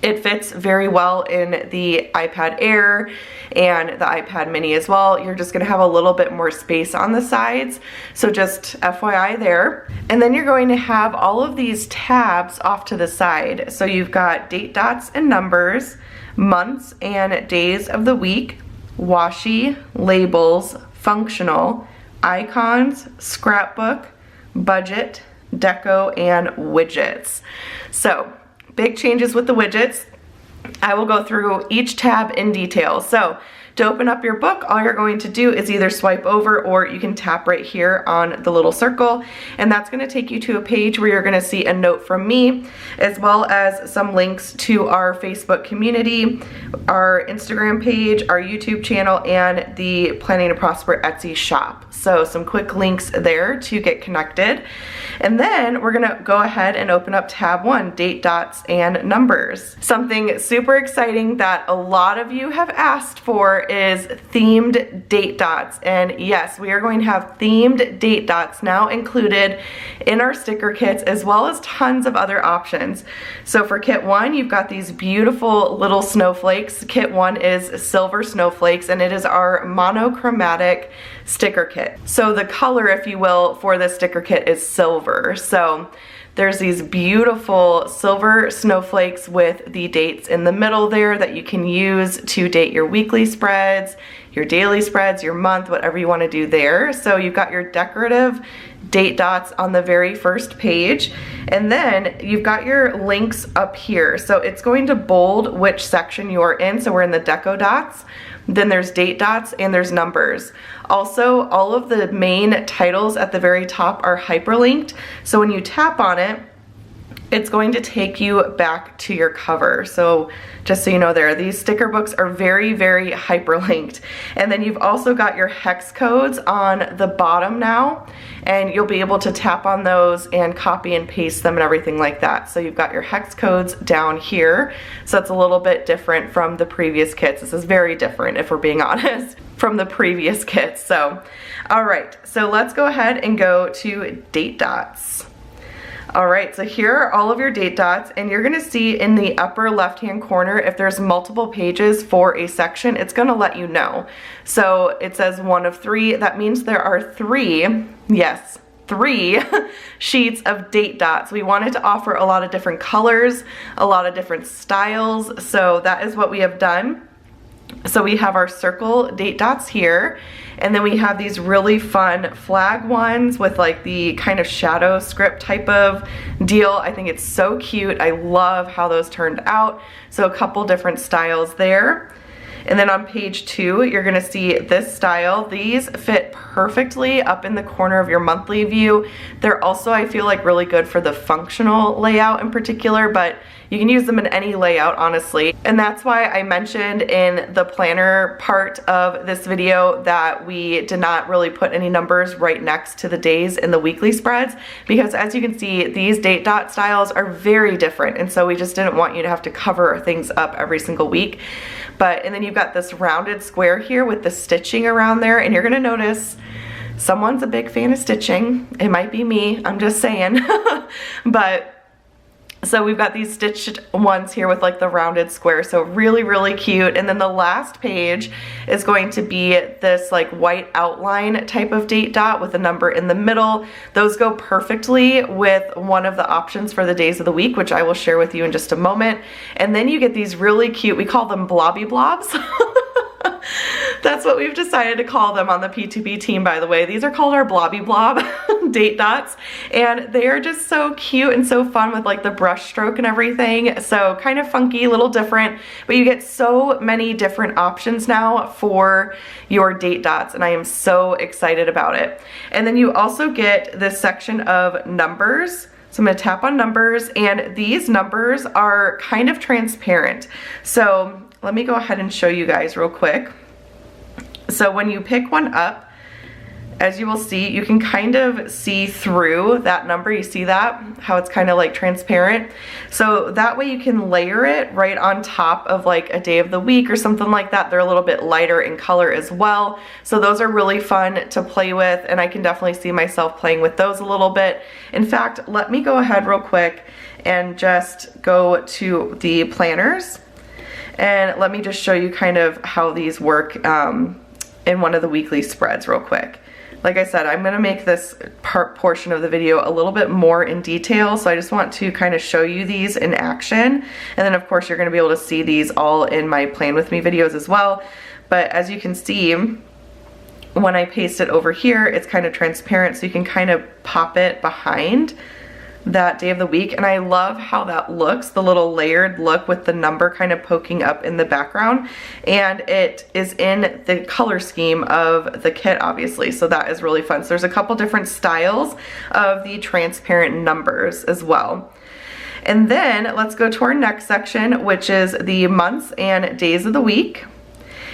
It fits very well in the iPad Air and the iPad Mini as well. You're just gonna have a little bit more space on the sides, so just FYI there. And then you're going to have all of these tabs off to the side. So you've got date dots and numbers, months and days of the week, washi, labels, functional, icons, scrapbook, budget, deco, and widgets. So big changes with the widgets. I will go through each tab in detail. So to open up your book, all you're going to do is either swipe over, or you can tap right here on the little circle, and that's going to take you to a page where you're going to see a note from me, as well as some links to our Facebook community, our Instagram page, our YouTube channel, and the Planning to Prosper Etsy shop. So some quick links there to get connected. And then we're gonna go ahead and open up tab 1, date dots and numbers. Something super exciting that a lot of you have asked for is themed date dots. And yes, we are going to have themed date dots now included in our sticker kits, as well as tons of other options. So for kit 1, you've got these beautiful little snowflakes. Kit 1 is silver snowflakes, and it is our monochromatic sticker kit. So the color, if you will, for this sticker kit is silver. So there's these beautiful silver snowflakes with the dates in the middle there that you can use to date your weekly spreads, your daily spreads, your month, whatever you want to do there. So you've got your decorative date dots on the very first page, and then you've got your links up here. So it's going to bold which section you are in. So we're in the deco dots, then there's date dots, and there's numbers. Also, all of the main titles at the very top are hyperlinked. So when you tap on it, it's going to take you back to your cover. So just so you know there, these sticker books are very, very hyperlinked. And then you've also got your hex codes on the bottom now, and you'll be able to tap on those and copy and paste them and everything like that. So you've got your hex codes down here. So it's a little bit different from the previous kits. This is very different, if we're being honest, from the previous kits. So, all right, so let's go ahead and go to date dots. All right, so here are all of your date dots, and you're gonna see in the upper left-hand corner, if there's multiple pages for a section, it's gonna let you know. So it says 1 of 3, that means there are 3, yes, 3 sheets of date dots. We wanted to offer a lot of different colors, a lot of different styles, so that is what we have done. So we have our circle date dots here, and then we have these really fun flag ones with like the kind of shadow script type of deal. I think it's so cute. I love how those turned out. So a couple different styles there. And then on page 2, you're gonna see this style. These fit perfectly up in the corner of your monthly view. They're also, I feel like, really good for the functional layout in particular, but you can use them in any layout, honestly. And that's why I mentioned in the planner part of this video that we did not really put any numbers right next to the days in the weekly spreads, because as you can see, these date dot styles are very different. And so we just didn't want you to have to cover things up every single week. And then you've got this rounded square here with the stitching around there, and you're gonna notice someone's a big fan of stitching. It might be me, I'm just saying. So we've got these stitched ones here with like the rounded square, so really, really cute. And then the last page is going to be this like white outline type of date dot with a number in the middle. Those go perfectly with one of the options for the days of the week, which I will share with you in just a moment. And then you get these really cute, we call them blobby blobs. That's what we've decided to call them on the P2P team, by the way. These are called our blobby blob date dots, and they are just so cute and so fun with like the brush stroke and everything. So kind of funky, a little different, but you get so many different options now for your date dots, and I am so excited about it. And then you also get this section of numbers, So I'm going to tap on numbers, and these numbers are kind of transparent. So let me go ahead and show you guys real quick. So when you pick one up, as you will see, you can kind of see through that number. You see that? How it's kind of like transparent. So that way you can layer it right on top of like a day of the week or something like that. They're a little bit lighter in color as well. So those are really fun to play with, and I can definitely see myself playing with those a little bit. In fact, let me go ahead real quick and just go to the planners, and let me just show you kind of how these work in one of the weekly spreads real quick. Like I said, I'm gonna make this portion of the video a little bit more in detail, so I just want to kind of show you these in action. And then of course you're gonna be able to see these all in my Plan With Me videos as well. But as you can see, when I paste it over here, it's kind of transparent, so you can kind of pop it behind that day of the week. And I love how that looks, the little layered look with the number kind of poking up in the background, and it is in the color scheme of the kit, obviously, so that is really fun. So there's a couple different styles of the transparent numbers as well. And then let's go to our next section, which is the months and days of the week.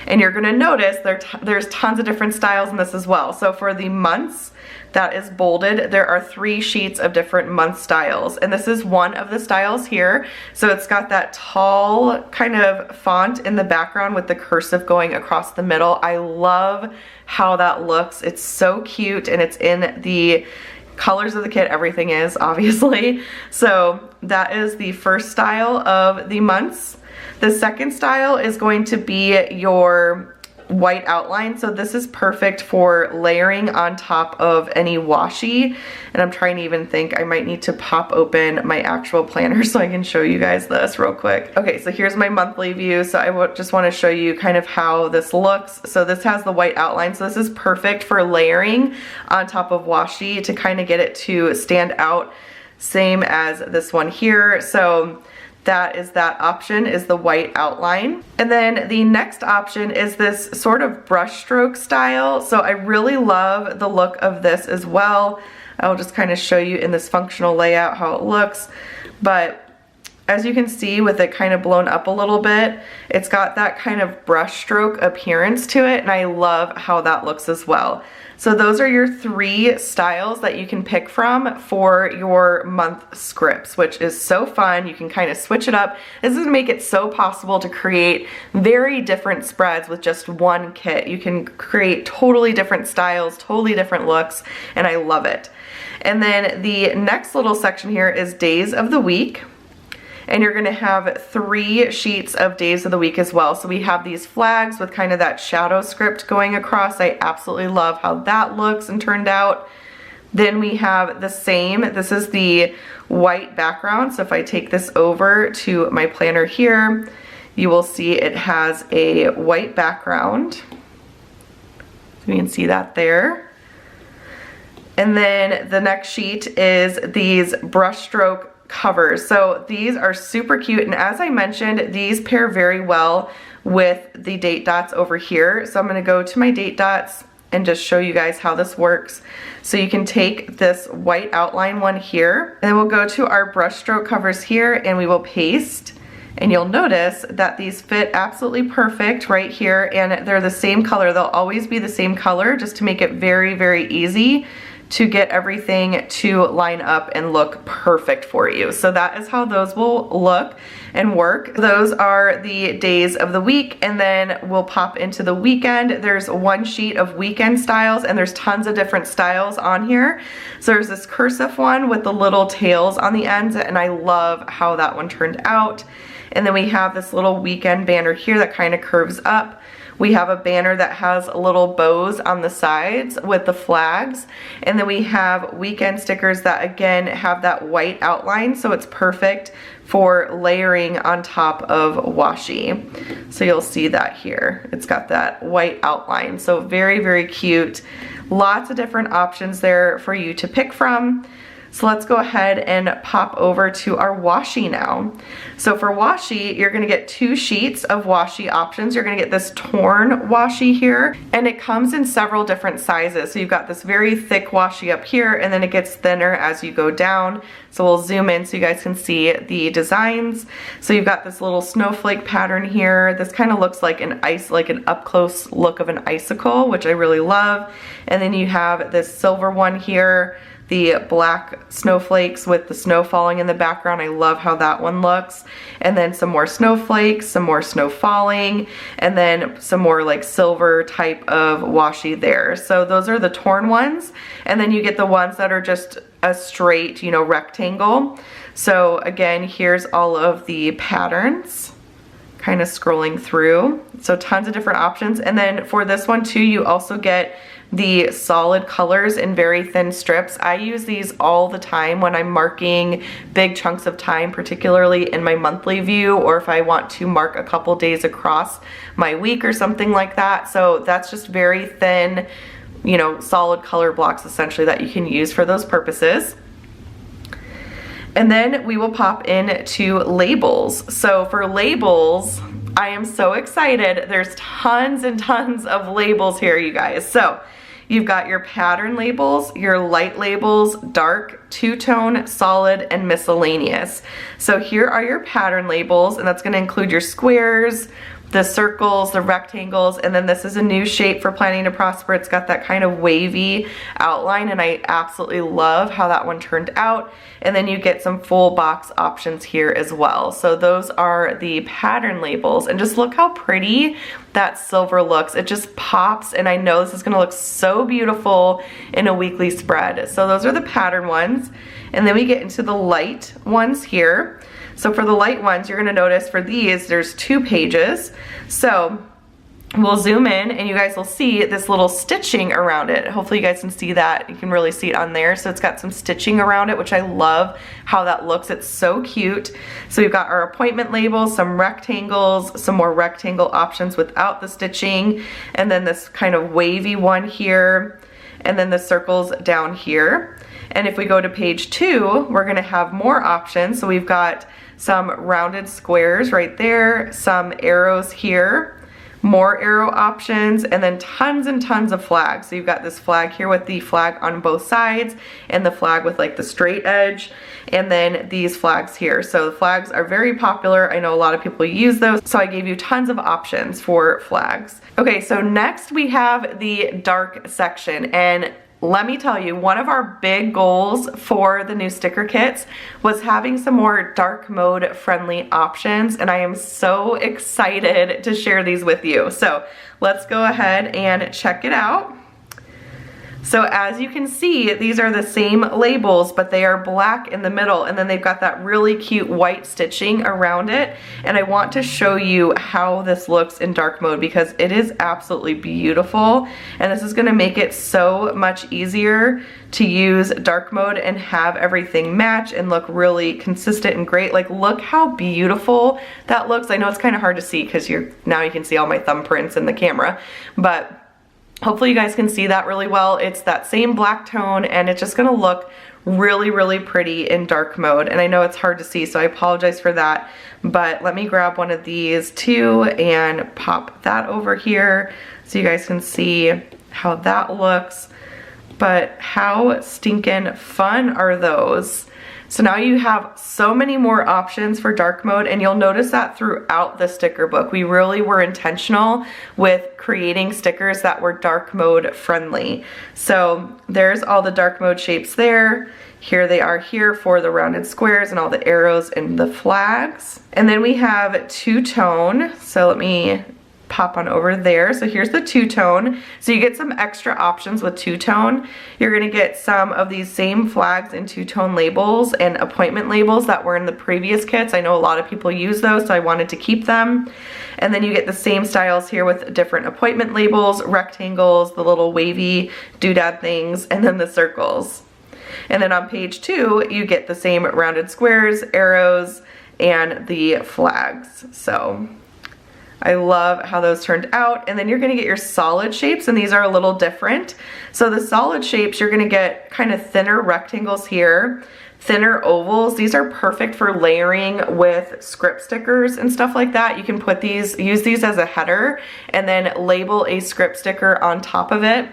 And you're gonna notice there's tons of different styles in this as well. So for the months, that is bolded, there are 3 sheets of different month styles, and this is one of the styles here. So it's got that tall kind of font in the background with the cursive going across the middle. I love how that looks. It's so cute, and it's in the colors of the kit. Everything is, obviously. So that is the first style of the months. The second style is going to be your white outline. So this is perfect for layering on top of any washi. And I'm trying to even think, I might need to pop open my actual planner so I can show you guys this real quick. Okay, so here's my monthly view. So I just want to show you kind of how this looks. So this has the white outline. So this is perfect for layering on top of washi to kind of get it to stand out, same as this one here. So that is that option, is the white outline. And then the next option is this sort of brush stroke style. So I really love the look of this as well. I'll just kind of show you in this functional layout how it looks. But as you can see, with it kind of blown up a little bit, it's got that kind of brush stroke appearance to it, and I love how that looks as well. So those are your 3 styles that you can pick from for your month scripts, which is so fun. You can kind of switch it up. This is gonna make it so possible to create very different spreads with just one kit. You can create totally different styles, totally different looks, and I love it. And then the next little section here is days of the week. And you're gonna have 3 sheets of days of the week as well. So we have these flags with kind of that shadow script going across. I absolutely love how that looks and turned out. Then we have the same, this is the white background. So if I take this over to my planner here, you will see it has a white background. So you can see that there. And then the next sheet is these brushstroke covers. So these are super cute, and as I mentioned, these pair very well with the date dots over here. So I'm going to go to my date dots and just show you guys how this works. So you can take this white outline one here, and then we'll go to our brushstroke covers here, and we will paste. And you'll notice that these fit absolutely perfect right here, and they're the same color. They'll always be the same color, just to make it very, very easy to get everything to line up and look perfect for you. So that is how those will look and work. Those are the days of the week, and then we'll pop into the weekend. There's 1 sheet of weekend styles, and there's tons of different styles on here. So there's this cursive one with the little tails on the ends, and I love how that one turned out. And then we have this little weekend banner here that kind of curves up. We have a banner that has little bows on the sides with the flags. And then we have weekend stickers that again have that white outline, so it's perfect for layering on top of washi. So you'll see that here. It's got that white outline. So very, very cute. Lots of different options there for you to pick from. So let's go ahead and pop over to our washi now. So for washi, you're gonna get 2 sheets of washi options. You're gonna get this torn washi here, and it comes in several different sizes. So you've got this very thick washi up here, and then it gets thinner as you go down. So we'll zoom in so you guys can see the designs. So you've got this little snowflake pattern here. This kind of looks like an up close look of an icicle, which I really love. And then you have this silver one here, the black snowflakes with the snow falling in the background. I love how that one looks. And then some more snowflakes, some more snow falling, and then some more like silver type of washi there. So those are the torn ones. And then you get the ones that are just a straight, you know, rectangle. So again, here's all of the patterns, kind of scrolling through. So tons of different options. And then for this one too, you also get the solid colors in very thin strips. I use these all the time when I'm marking big chunks of time, particularly in my monthly view, or if I want to mark a couple days across my week or something like that. So that's just very thin, you know, solid color blocks essentially that you can use for those purposes. And then we will pop into labels. So for labels, I am so excited. There's tons and tons of labels here, you guys. So you've got your pattern labels, your light labels, dark, two-tone, solid, and miscellaneous. So here are your pattern labels, and that's going to include your squares, the circles, the rectangles, and then this is a new shape for Planning to Prosper. It's got that kind of wavy outline, and I absolutely love how that one turned out. And then you get some full box options here as well. So those are the pattern labels, and just look how pretty that silver looks. It just pops, and I know this is gonna look so beautiful in a weekly spread. So those are the pattern ones. And then we get into the light ones here. So for the light ones, you're gonna notice for these, there's 2 pages. So we'll zoom in and you guys will see this little stitching around it. Hopefully you guys can see that. You can really see it on there. So it's got some stitching around it, which I love how that looks. It's so cute. So we've got our appointment labels, some rectangles, some more rectangle options without the stitching, and then this kind of wavy one here, and then the circles down here. And if we go to page 2, we're gonna have more options. So we've got some rounded squares right there, some arrows here, more arrow options, and then tons and tons of flags. So you've got this flag here with the flag on both sides, and the flag with like the straight edge, and then these flags here. So the flags are very popular. I know a lot of people use those, so I gave you tons of options for flags. Okay, so next we have the dark section, and let me tell you, one of our big goals for the new sticker kits was having some more dark mode friendly options, and I am so excited to share these with you. So let's go ahead and check it out. So as you can see, these are the same labels, but they are black in the middle, and then they've got that really cute white stitching around it. And I want to show you how this looks in dark mode because it is absolutely beautiful. And this is gonna make it so much easier to use dark mode and have everything match and look really consistent and great. Like, look how beautiful that looks. I know it's kind of hard to see because now you can see all my thumbprints in the camera, but hopefully you guys can see that really well. It's that same black tone, and it's just gonna look really, really pretty in dark mode. And I know it's hard to see, so I apologize for that. But let me grab one of these too and pop that over here so you guys can see how that looks. But how stinking fun are those? So now you have so many more options for dark mode, and you'll notice that throughout the sticker book. We really were intentional with creating stickers that were dark mode friendly. So there's all the dark mode shapes there. Here they are here for the rounded squares and all the arrows and the flags. And then we have two-tone. So let me pop on over there. So here's the two-tone. So you get some extra options with two-tone. You're gonna get some of these same flags and two-tone labels and appointment labels that were in the previous kits. I know a lot of people use those, so I wanted to keep them. And then you get the same styles here with different appointment labels, rectangles, the little wavy doodad things, and then the circles. And then on page 2, you get the same rounded squares, arrows, and the flags. So I love how those turned out. And then you're gonna get your solid shapes, and these are a little different. So the solid shapes, you're gonna get kind of thinner rectangles here, thinner ovals. These are perfect for layering with script stickers and stuff like that. You can put these, use these as a header, and then label a script sticker on top of it.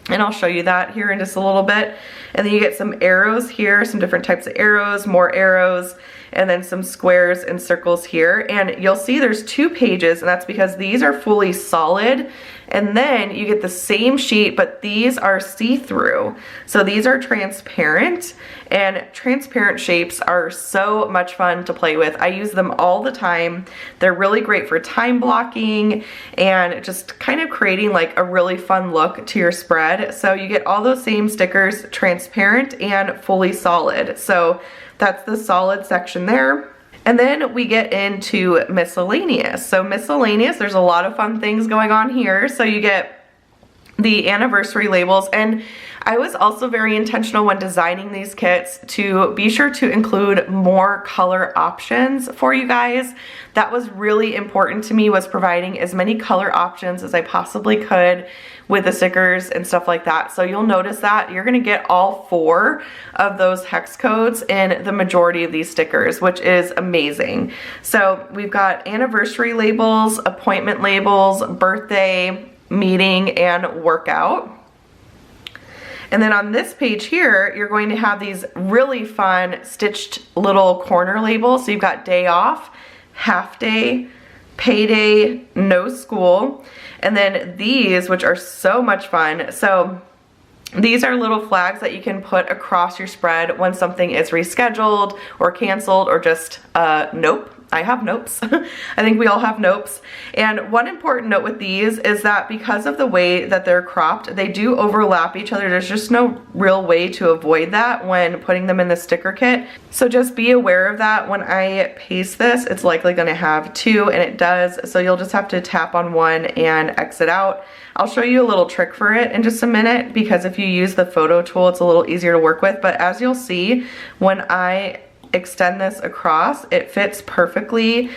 And I'll show you that here in just a little bit. And then you get some arrows here, some different types of arrows, more arrows, and then some squares and circles here. And you'll see there's 2 pages, and that's because these are fully solid. And then you get the same sheet, but these are see-through. So these are transparent, and transparent shapes are so much fun to play with. I use them all the time. They're really great for time blocking and just kind of creating like a really fun look to your spread. So you get all those same stickers, transparent and fully solid. So that's the solid section there. And then we get into miscellaneous. So miscellaneous, there's a lot of fun things going on here. So you get the anniversary labels, and I was also very intentional when designing these kits to be sure to include more color options for you guys. That was really important to me, was providing as many color options as I possibly could with the stickers and stuff like that. So you'll notice that you're gonna get all 4 of those hex codes in the majority of these stickers, which is amazing. So we've got anniversary labels, appointment labels, birthday, meeting, and workout. And then on this page here, you're going to have these really fun stitched little corner labels. So you've got day off, half day, payday, no school. And then these, which are so much fun. So these are little flags that you can put across your spread when something is rescheduled or canceled or just nope. I have nopes. I think we all have nopes. And one important note with these is that because of the way that they're cropped, they do overlap each other. There's just no real way to avoid that when putting them in the sticker kit. So just be aware of that. When I paste this, it's likely gonna have 2, and it does. So you'll just have to tap on one and exit out. I'll show you a little trick for it in just a minute, because if you use the photo tool, it's a little easier to work with. But as you'll see, when I extend this across, it fits perfectly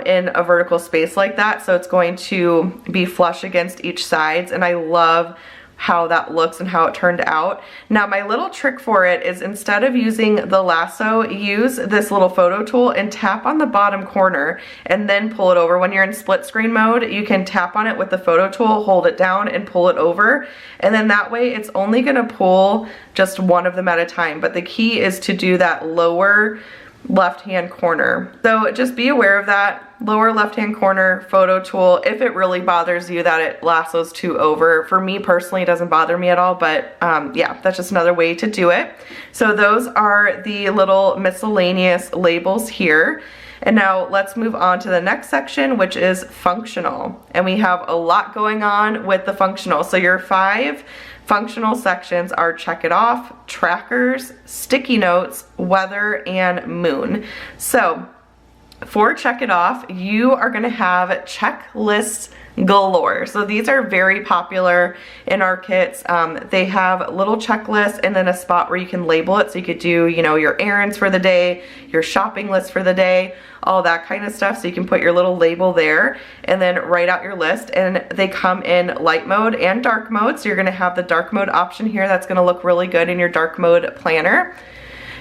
in a vertical space like that. So it's going to be flush against each sides, and I love how that looks and how it turned out. Now my little trick for it is, instead of using the lasso, use this little photo tool and tap on the bottom corner and then pull it over. When you're in split screen mode, you can tap on it with the photo tool, hold it down and pull it over. And then that way it's only gonna pull just one of them at a time. But the key is to do that lower left-hand corner. So just be aware of that. Lower left-hand corner photo tool, if it really bothers you that it lassos too over. For me personally, it doesn't bother me at all, but yeah, that's just another way to do it. So those are the little miscellaneous labels here. And now let's move on to the next section, which is functional. And we have a lot going on with the functional. So your 5 functional sections are check it off, trackers, sticky notes, weather, and moon. So for check it off, you are gonna have checklists galore. So these are very popular in our kits. They have little checklists and then a spot where you can label it. So you could do, you know, your errands for the day, your shopping list for the day, all that kind of stuff. So you can put your little label there and then write out your list. And they come in light mode and dark mode. So you're gonna have the dark mode option here. That's gonna look really good in your dark mode planner.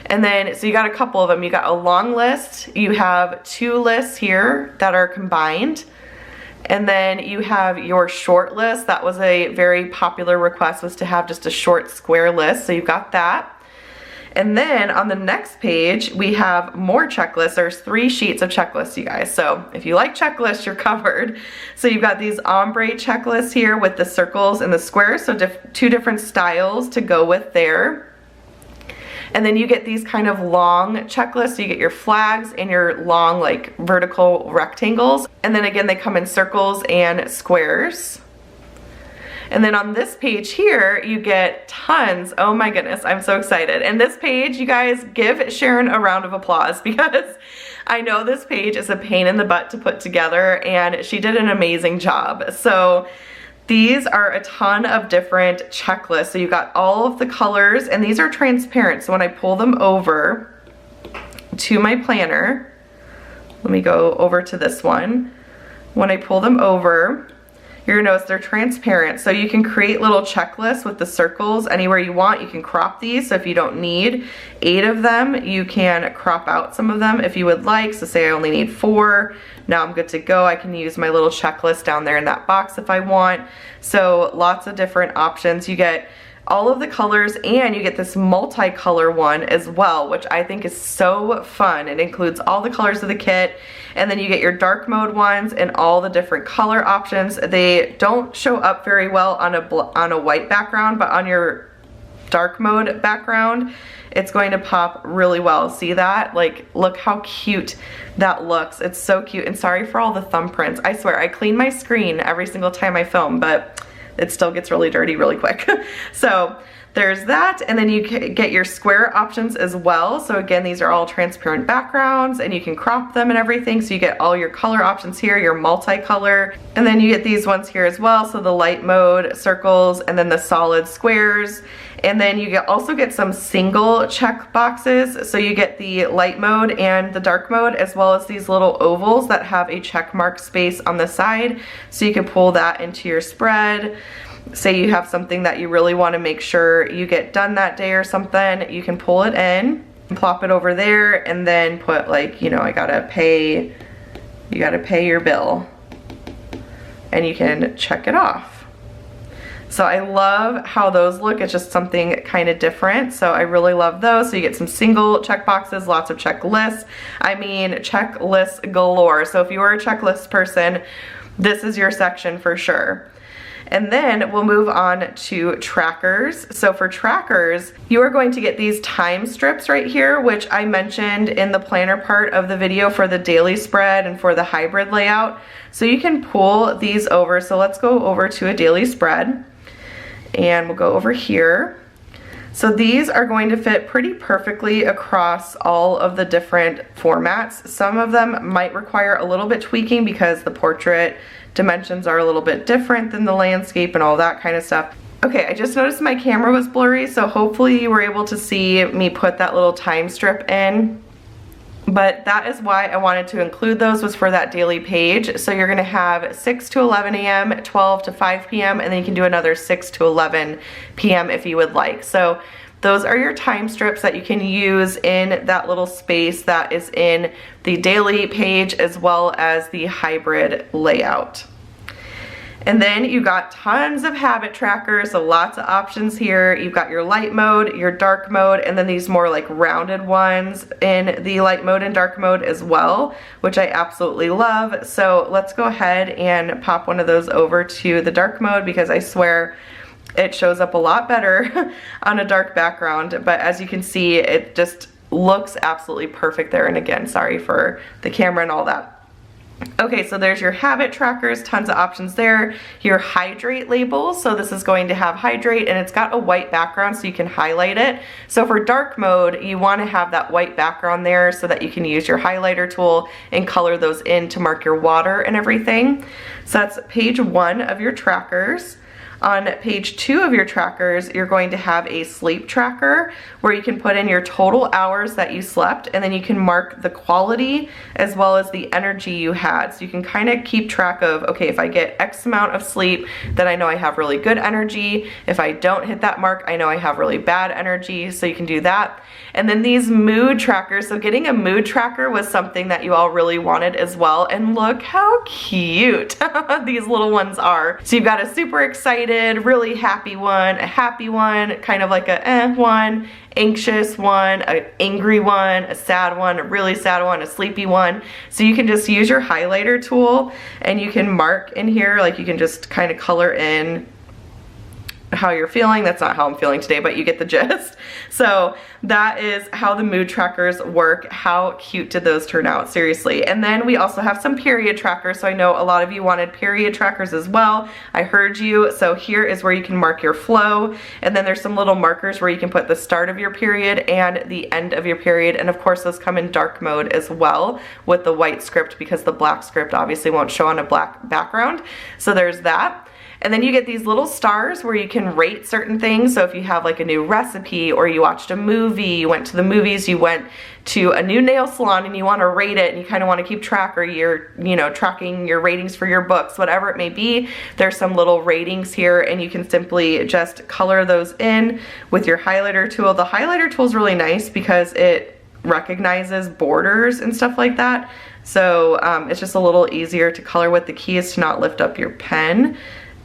And then, so you got a couple of them. You got a long list. You have 2 lists here that are combined. And then you have your short list. That was a very popular request, was to have just a short square list. So you've got that. And then on the next page, we have more checklists. There's 3 sheets of checklists, you guys. So if you like checklists, you're covered. So you've got these ombre checklists here with the circles and the squares. So 2 different styles to go with there. And then you get these kind of long checklists. So you get your flags and your long, like, vertical rectangles. And then again, they come in circles and squares. And then on this page here, you get tons. Oh my goodness, I'm so excited. And this page, you guys, give Sharon a round of applause, because I know this page is a pain in the butt to put together, and she did an amazing job. So these are a ton of different checklists. So you've got all of the colors, and these are transparent. So when I pull them over to my planner, let me go over to this one. when I pull them over, you're gonna notice they're transparent, so you can create little checklists with the circles anywhere you want. You can crop these, so if you don't need 8 of them, you can crop out some of them if you would like. So say I only need 4, now I'm good to go. I can use my little checklist down there in that box if I want. So lots of different options. You get all of the colors, and you get this multicolor one as well, which I think is so fun. It includes all the colors of the kit, and then you get your dark mode ones and all the different color options. They don't show up very well on a white background, but on your dark mode background, it's going to pop really well. See that? Like, look how cute that looks. It's so cute. And sorry for all the thumbprints. I swear, I clean my screen every single time I film, but it still gets really dirty really quick. So there's that, and then you get your square options as well. So again, these are all transparent backgrounds, and you can crop them and everything. So you get all your color options here, your multicolor, and then you get these ones here as well. So the light mode circles, and then the solid squares. And then you also get some single check boxes. So you get the light mode and the dark mode, as well as these little ovals that have a check mark space on the side. So you can pull that into your spread. Say you have something that you really want to make sure you get done that day or something, you can pull it in and plop it over there, and then put, like, you know, you gotta pay your bill, and you can check it off. So I love how those look. It's just something kind of different. So I really love those. So you get some single check boxes, lots of checklists. I mean, checklists galore. So if you are a checklist person, this is your section for sure. And then we'll move on to trackers. So for trackers, you are going to get these time strips right here, which I mentioned in the planner part of the video for the daily spread and for the hybrid layout. So you can pull these over. So let's go over to a daily spread, and we'll go over here. So these are going to fit pretty perfectly across all of the different formats. Some of them might require a little bit tweaking because the portrait dimensions are a little bit different than the landscape and all that kind of stuff. Okay, I just noticed my camera was blurry, so hopefully you were able to see me put that little time strip in. But that is why I wanted to include those, was for that daily page. So you're gonna have 6 to 11 a.m., 12 to 5 p.m., and then you can do another 6 to 11 p.m. if you would like. So those are your time strips that you can use in that little space that is in the daily page as well as the hybrid layout. And then you got tons of habit trackers, so lots of options here. You've got your light mode, your dark mode, and then these more like rounded ones in the light mode and dark mode as well, which I absolutely love. So let's go ahead and pop one of those over to the dark mode, because I swear it shows up a lot better on a dark background. But as you can see, it just looks absolutely perfect there. And again, sorry for the camera and all that. Okay, so there's your habit trackers, tons of options there. Your hydrate labels, so this is going to have hydrate, and it's got a white background so you can highlight it. So for dark mode, you want to have that white background there so that you can use your highlighter tool and color those in to mark your water and everything. So that's page 1 of your trackers. On page 2 of your trackers, you're going to have a sleep tracker where you can put in your total hours that you slept, and then you can mark the quality as well as the energy you had. So you can kind of keep track of, okay, if I get X amount of sleep, then I know I have really good energy. If I don't hit that mark, I know I have really bad energy. So you can do that. And then these mood trackers. So getting a mood tracker was something that you all really wanted as well. And look how cute these little ones are. So you've got a super excited, really happy one, a happy one, kind of like a one, anxious one, an angry one, a sad one, a really sad one, a sleepy one. So you can just use your highlighter tool and you can mark in here, like you can just kind of color in how you're feeling. That's not how I'm feeling today, but you get the gist. So that is how the mood trackers work. How cute did those turn out? Seriously. And then we also have some period trackers. So I know a lot of you wanted period trackers as well. I heard you. So here is where you can mark your flow. And then there's some little markers where you can put the start of your period and the end of your period. And of course those come in dark mode as well with the white script, because the black script obviously won't show on a black background. So there's that. And then you get these little stars where you can rate certain things. So if you have like a new recipe, or you watched a movie, you went to the movies, you went to a new nail salon and you want to rate it, and you kind of want to keep track, or you're, you know, tracking your ratings for your books, whatever it may be, there's some little ratings here, and you can simply just color those in with your highlighter tool. The highlighter tool is really nice because it recognizes borders and stuff like that. So it's just a little easier to color with. The key is to not lift up your pen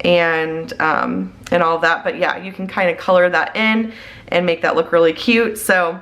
and all of that. But yeah, you can kind of color that in and make that look really cute. So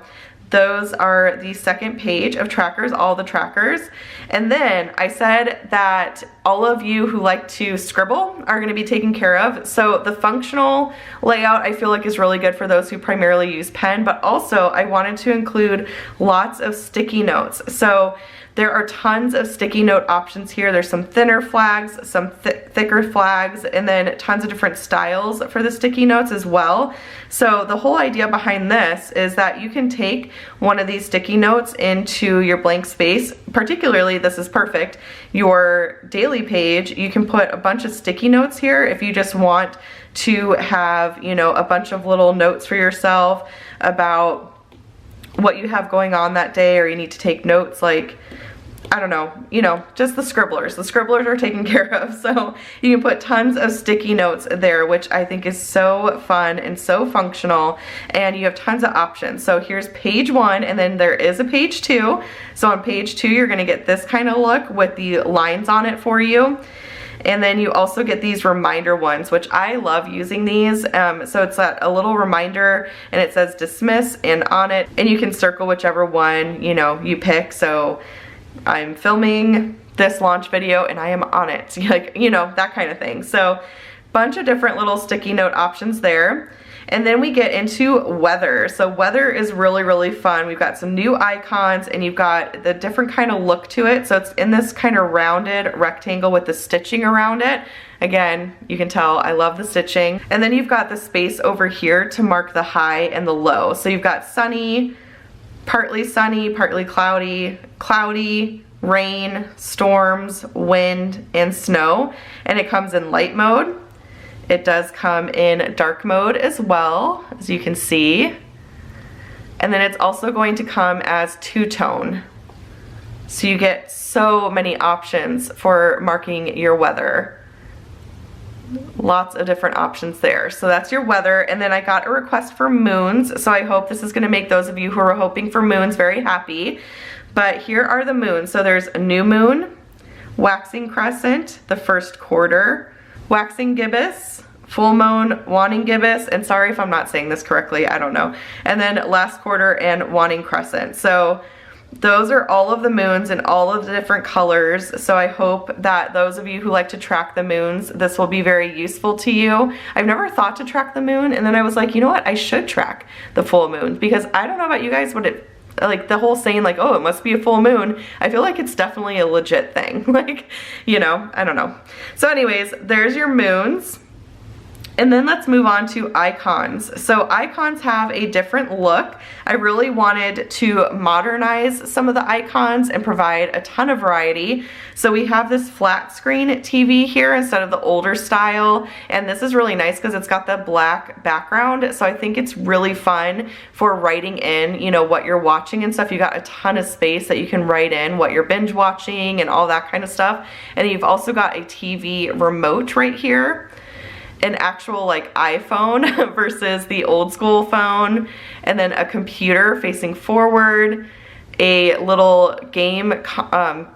those are the second page of trackers, all the trackers. And then I said that all of you who like to scribble are going to be taken care of. So the functional layout I feel like is really good for those who primarily use pen, but also I wanted to include lots of sticky notes. So there are tons of sticky note options here. There's some thinner flags, some thicker flags, and then tons of different styles for the sticky notes as well. So the whole idea behind this is that you can take one of these sticky notes into your blank space. Particularly, this is perfect, your daily page. You can put a bunch of sticky notes here if you just want to have, you know, a bunch of little notes for yourself about what you have going on that day, or you need to take notes, like, I don't know, you know, just the scribblers. The scribblers are taken care of. So you can put tons of sticky notes there, which I think is so fun and so functional, and you have tons of options. So here's page 1, and then there is a page 2. So on page 2, you're gonna get this kind of look with the lines on it for you. And then you also get these reminder ones, which I love using these. So it's a little reminder, and it says dismiss and on it, and you can circle whichever one, you know, you pick. So I'm filming this launch video and I am on it, like, you know, that kind of thing. So bunch of different little sticky note options there. And then we get into weather. So weather is really, really fun. We've got some new icons, and you've got the different kind of look to it. So it's in this kind of rounded rectangle with the stitching around it. Again, you can tell I love the stitching. And then you've got the space over here to mark the high and the low. So you've got sunny, partly cloudy, cloudy, rain, storms, wind, and snow. And it comes in light mode. It does come in dark mode as well, as you can see. And then it's also going to come as two-tone. So you get so many options for marking your weather. Lots of different options there. So that's your weather. And then I got a request for moons. So I hope this is going to make those of you who are hoping for moons very happy. But here are the moons. So there's a new moon, waxing crescent, the first quarter, waxing gibbous, full moon, waning gibbous, and sorry if I'm not saying this correctly, I don't know. And then last quarter and waning crescent. So those are all of the moons in all of the different colors. So I hope that those of you who like to track the moons, this will be very useful to you. I've never thought to track the moon, and then I was like, you know what, I should track the full moon, because I don't know about you guys, but it, like, the whole saying like, oh, it must be a full moon, I feel like it's definitely a legit thing. Like, you know, I don't know. So anyways, there's your moons. And then let's move on to icons. So icons have a different look. I really wanted to modernize some of the icons and provide a ton of variety. So we have this flat screen TV here instead of the older style. And this is really nice because it's got the black background. So I think it's really fun for writing in, you know, what you're watching and stuff. You got a ton of space that you can write in what you're binge watching and all that kind of stuff. And you've also got a TV remote right here. An actual like iPhone versus the old school phone, and then a computer facing forward, a little game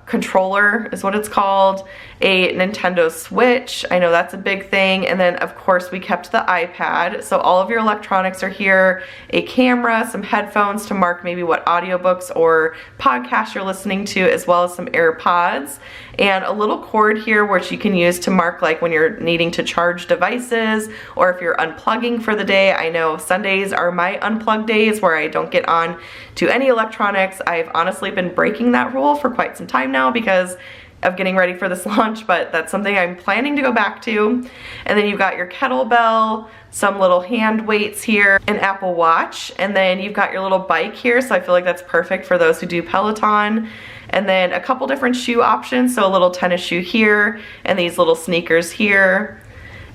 controller is what it's called, a Nintendo Switch, I know that's a big thing, and then of course we kept the iPad, so all of your electronics are here, a camera, some headphones to mark maybe what audiobooks or podcasts you're listening to, as well as some AirPods, and a little cord here which you can use to mark like when you're needing to charge devices, or if you're unplugging for the day. I know Sundays are my unplug days where I don't get on to any electronics. I've honestly been breaking that rule for quite some time now because of getting ready for this launch, but that's something I'm planning to go back to. And then you've got your kettlebell, some little hand weights here, an Apple Watch, and then you've got your little bike here, so I feel like that's perfect for those who do Peloton. And then a couple different shoe options, so a little tennis shoe here, and these little sneakers here.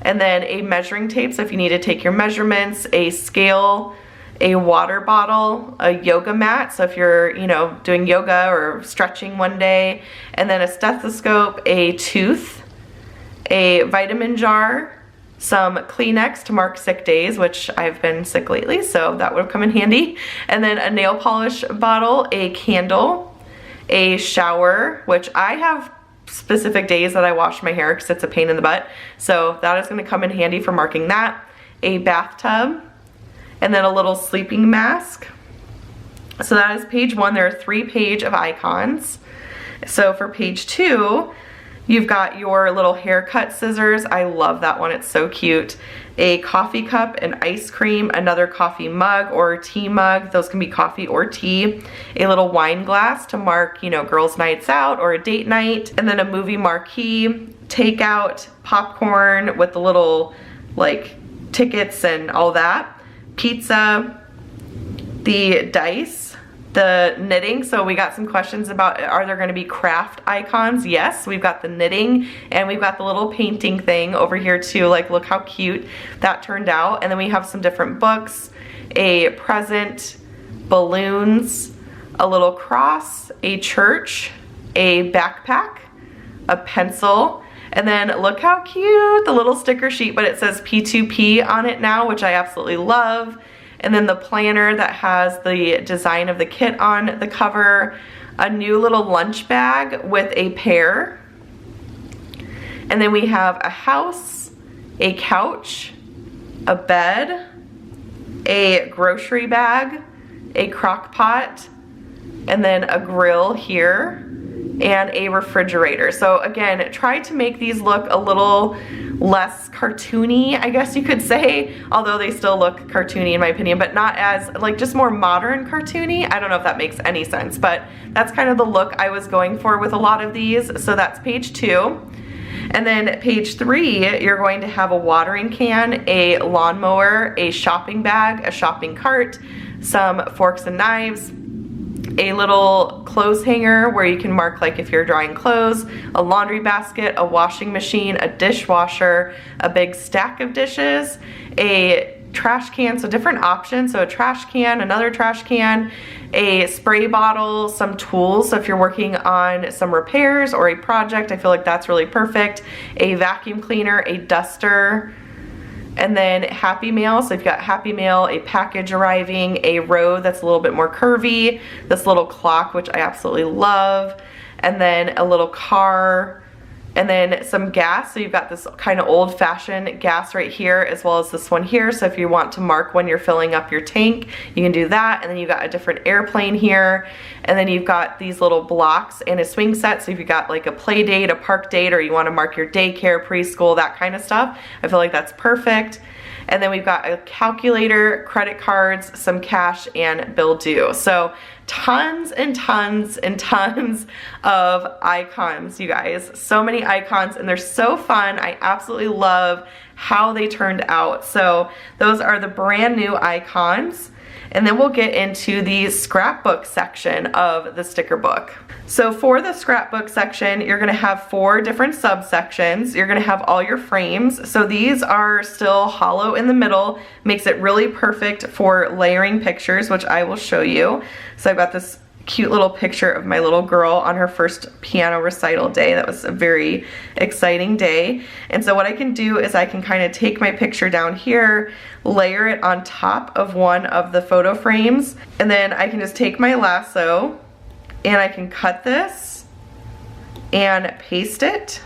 and then a measuring tape, so if you need to take your measurements, a scale, a water bottle, a yoga mat, so if you're, you know, doing yoga or stretching one day, and then a stethoscope, a tooth, a vitamin jar, some Kleenex to mark sick days, which I've been sick lately, so that would have come in handy, and then a nail polish bottle, a candle, a shower, which I have specific days that I wash my hair because it's a pain in the butt, so that is going to come in handy for marking that, a bathtub, and then a little sleeping mask. So that is page 1. There are 3 pages of icons. So for page 2, you've got your little haircut scissors. I love that one, it's so cute. A coffee cup, an ice cream, another coffee mug or tea mug, those can be coffee or tea, a little wine glass to mark, you know, girls' nights out or a date night, and then a movie marquee, takeout, popcorn with the little like tickets and all that, pizza, the dice, the knitting. So we got some questions about, are there going to be craft icons? Yes, we've got the knitting, and we've got the little painting thing over here too. Like, look how cute that turned out. And then we have some different books, a present, balloons, a little cross, a church, a backpack, a pencil, and then look how cute, the little sticker sheet, but it says P2P on it now, which I absolutely love. And then the planner that has the design of the kit on the cover, a new little lunch bag with a pear. And then we have a house, a couch, a bed, a grocery bag, a crock pot, and then a grill here, and a refrigerator. So again, try to make these look a little less cartoony, I guess you could say, although they still look cartoony in my opinion, but not as, like, just more modern cartoony. I don't know if that makes any sense, but that's kind of the look I was going for with a lot of these. So that's page 2. And then page 3, you're going to have a watering can, a lawnmower, a shopping bag, a shopping cart, some forks and knives, a little clothes hanger where you can mark, like, if you're drying clothes, a laundry basket, a washing machine, a dishwasher, a big stack of dishes, a trash can, so different options, so a trash can, another trash can, a spray bottle, some tools, so if you're working on some repairs or a project, I feel like that's really perfect, a vacuum cleaner, a duster, and then Happy Mail, so you've got Happy Mail, a package arriving, a row that's a little bit more curvy, this little clock, which I absolutely love, and then a little car, and then some gas. So you've got this kind of old-fashioned gas right here, as well as this one here. So if you want to mark when you're filling up your tank, you can do that. And then you've got a different airplane here. And then you've got these little blocks and a swing set. So if you've got like a play date, a park date, or you want to mark your daycare, preschool, that kind of stuff, I feel like that's perfect. And then we've got a calculator, credit cards, some cash, and bill due. So tons and tons and tons of icons, you guys. So many icons, and they're so fun. I absolutely love how they turned out. So those are the brand new icons. And then we'll get into the scrapbook section of the sticker book. So for the scrapbook section, you're gonna have 4 different subsections. You're gonna have all your frames. So these are still hollow in the middle, makes it really perfect for layering pictures, which I will show you. So I've got this cute little picture of my little girl on her first piano recital day. That was a very exciting day. And so what I can do is I can kind of take my picture down here, layer it on top of one of the photo frames, and then I can just take my lasso and I can cut this and paste it,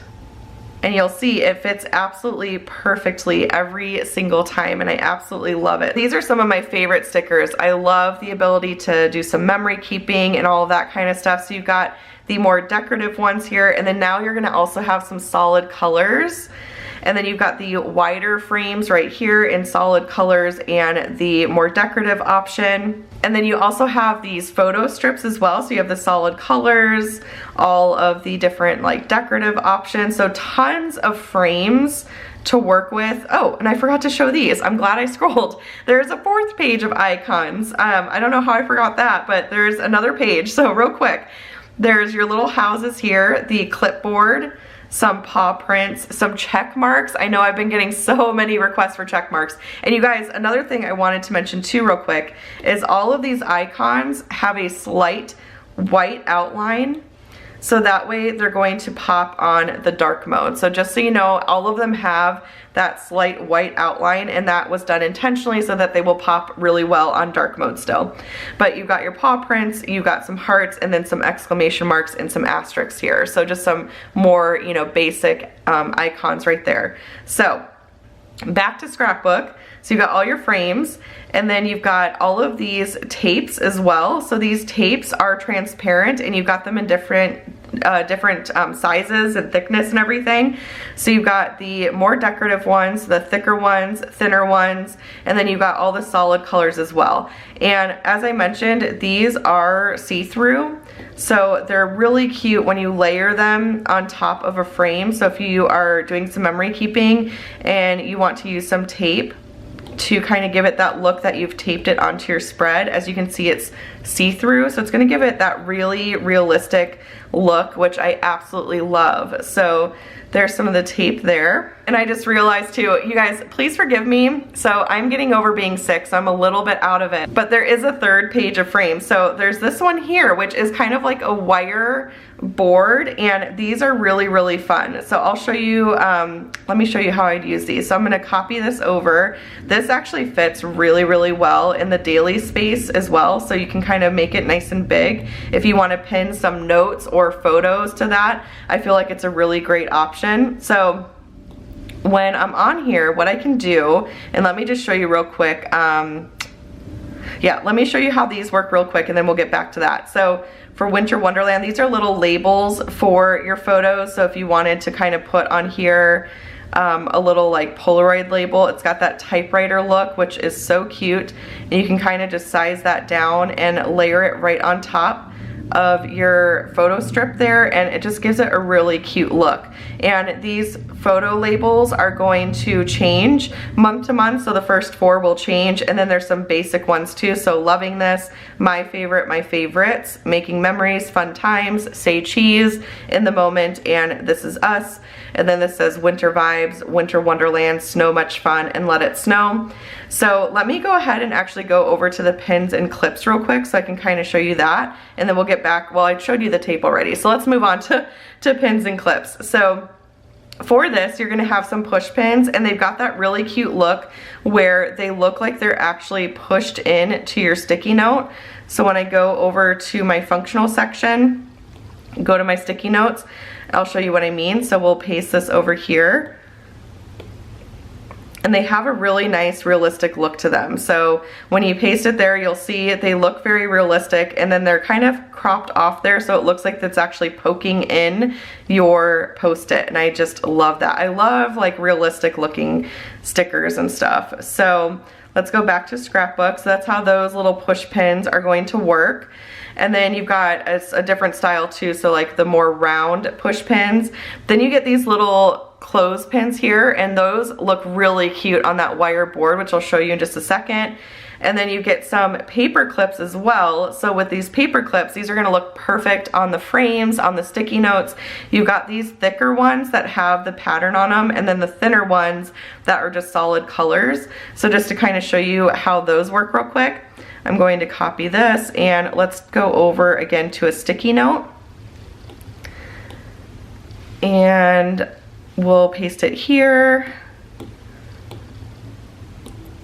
and you'll see it fits absolutely perfectly every single time, and I absolutely love it. These are some of my favorite stickers. I love the ability to do some memory keeping and all of that kind of stuff. So you've got the more decorative ones here, and then now you're gonna also have some solid colors. And then you've got the wider frames right here in solid colors and the more decorative option. And then you also have these photo strips as well. So you have the solid colors, all of the different like decorative options. So tons of frames to work with. Oh, and I forgot to show these. I'm glad I scrolled. There's a 4th page of icons. I don't know how I forgot that, but there's another page. So real quick, there's your little houses here, the clipboard, some paw prints, some check marks. I know I've been getting so many requests for check marks. And you guys, another thing I wanted to mention too real quick is all of these icons have a slight white outline. So that way they're going to pop on the dark mode. So just so you know, all of them have that slight white outline, and that was done intentionally so that they will pop really well on dark mode still. But you've got your paw prints, you've got some hearts, and then some exclamation marks and some asterisks here. So just some more, you know, basic icons right there. So back to scrapbook. So you've got all your frames, and then you've got all of these tapes as well. So these tapes are transparent, and you've got them in different sizes and thickness and everything. So you've got the more decorative ones, the thicker ones, thinner ones, and then you've got all the solid colors as well. And as I mentioned, these are see-through, so they're really cute when you layer them on top of a frame. So if you are doing some memory keeping and you want to use some tape to kind of give it that look that you've taped it onto your spread, as you can see, it's see-through, so it's going to give it that really realistic look, which I absolutely love. So there's some of the tape there. And I just realized too, you guys, please forgive me. So I'm getting over being sick, so I'm a little bit out of it. But there is a third page of frames. So there's this one here, which is kind of like a wire board, and these are really, really fun. So I'll show you, let me show you how I'd use these. So I'm gonna copy this over. This actually fits really, really well in the daily space as well. So you can kind of make it nice and big. If you wanna pin some notes or photos to that, I feel like it's a really great option. So when I'm on here, what I can do, and let me just show you real quick, yeah, let me show you how these work real quick, and then we'll get back to that. So for Winter Wonderland, these are little labels for your photos. So if you wanted to kind of put on here a little like Polaroid label, it's got that typewriter look, which is so cute. And you can kind of just size that down and layer it right on top of your photo strip there, and it just gives it a really cute look. And these photo labels are going to change month to month, so the first 4 will change, and then there's some basic ones too. So loving this, my favorite, my favorites, making memories, fun times, say cheese, in the moment, and this is us. And then this says winter vibes, winter wonderland, snow much fun, and let it snow. So let me go ahead and actually go over to the pins and clips real quick so I can kind of show you that, and then we'll get back. Well, I showed you the tape already, so let's move on to pins and clips. So for this, you're gonna have some push pins, and they've got that really cute look where they look like they're actually pushed in to your sticky note. So when I go over to my functional section, go to my sticky notes, I'll show you what I mean. So we'll paste this over here. And they have a really nice realistic look to them. So when you paste it there, you'll see they look very realistic, and then they're kind of cropped off there, so it looks like it's actually poking in your post-it, and I just love that. I love like realistic looking stickers and stuff. So let's go back to scrapbook. So that's how those little push pins are going to work. And then you've got a different style too, so like the more round push pins. Then you get these little clothespins here, and those look really cute on that wire board, which I'll show you in just a second. And then you get some paper clips as well. So with these paper clips, these are gonna look perfect on the frames, on the sticky notes. You've got these thicker ones that have the pattern on them, and then the thinner ones that are just solid colors. So just to kind of show you how those work real quick, I'm going to copy this, and let's go over again to a sticky note. And we'll paste it here.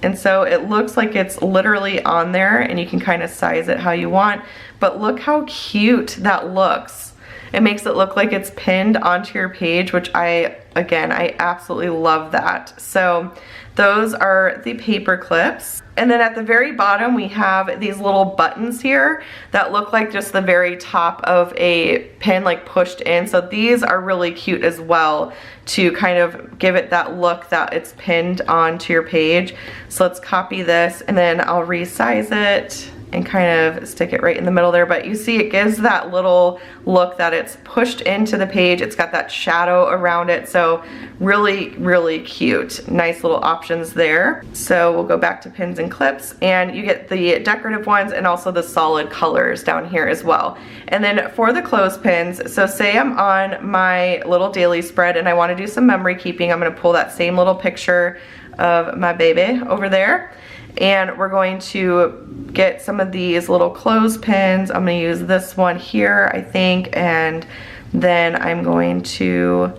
And so it looks like it's literally on there, and you can kind of size it how you want, but look how cute that looks. It makes it look like it's pinned onto your page, which again, I absolutely love that. So those are the paper clips. And then at the very bottom, we have these little buttons here that look like just the very top of a pin, like pushed in. So these are really cute as well to kind of give it that look that it's pinned onto your page. So let's copy this, and then I'll resize it and kind of stick it right in the middle there, but you see it gives that little look that it's pushed into the page. It's got that shadow around it, so really cute. Nice little options there. So we'll go back to pins and clips, and you get the decorative ones and also the solid colors down here as well. And then for the clothespins, so say I'm on my little daily spread and I want to do some memory keeping, I'm going to pull that same little picture of my baby over there, and we're going to get some of these little clothespins. I'm going to use this one here, I think, and then I'm going to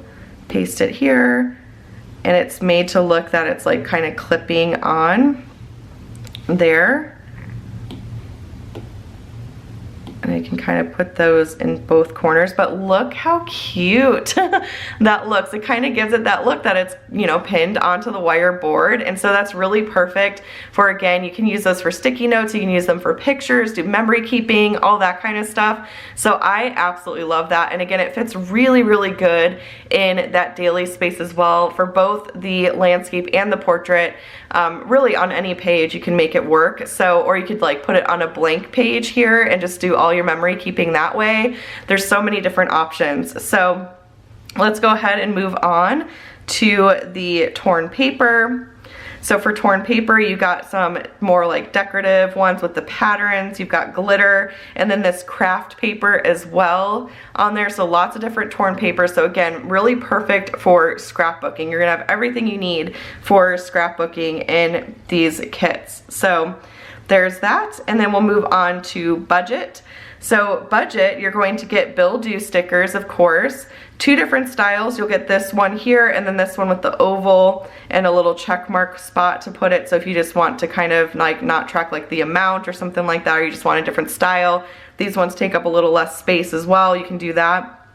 paste it here, and it's made to look that it's like kind of clipping on there. And I can kind of put those in both corners, but look how cute that looks. It kind of gives it that look that it's, you know, pinned onto the wire board. And so that's really perfect for, again, you can use those for sticky notes, you can use them for pictures, do memory keeping, all that kind of stuff. So I absolutely love that. And again, it fits really good in that daily space as well for both the landscape and the portrait. Really on any page you can make it work. So, or you could like put it on a blank page here and just do all your memory keeping that way. There's so many different options. So let's go ahead and move on to the torn paper. So for torn paper, you got some more like decorative ones with the patterns, you've got glitter, and then this craft paper as well on there. So lots of different torn paper. So again, really perfect for scrapbooking. You're gonna have everything you need for scrapbooking in these kits. So there's that, and then we'll move on to budget. So budget, you're going to get bill due stickers, of course. Two different styles. You'll get this one here and then this one with the oval and a little check mark spot to put it. So if you just want to kind of like not track like the amount or something like that, or you just want a different style, these ones take up a little less space as well. You can do that.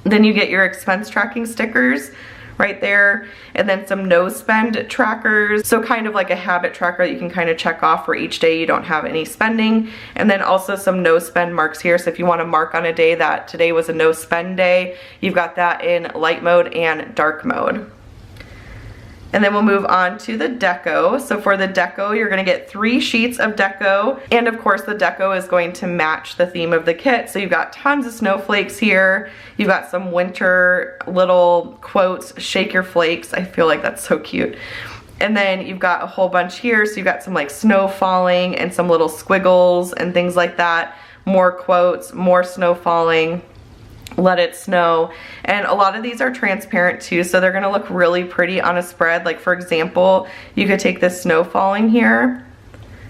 Then you get your expense tracking stickers right there, and then some no spend trackers, so kind of like a habit tracker that you can kind of check off for each day you don't have any spending, and then also some no spend marks here. So if you want to mark on a day that today was a no spend day, you've got that in light mode and dark mode. And then we'll move on to the deco. So for the deco, you're gonna get 3 sheets of deco. And of course, the deco is going to match the theme of the kit. So you've got tons of snowflakes here. You've got some winter little quotes, shake your flakes. I feel like that's so cute. And then you've got a whole bunch here. So you've got some like snow falling and some little squiggles and things like that. More quotes, more snow falling. Let it snow. And a lot of these are transparent too, so they're gonna look really pretty on a spread. Like for example, you could take this snow falling here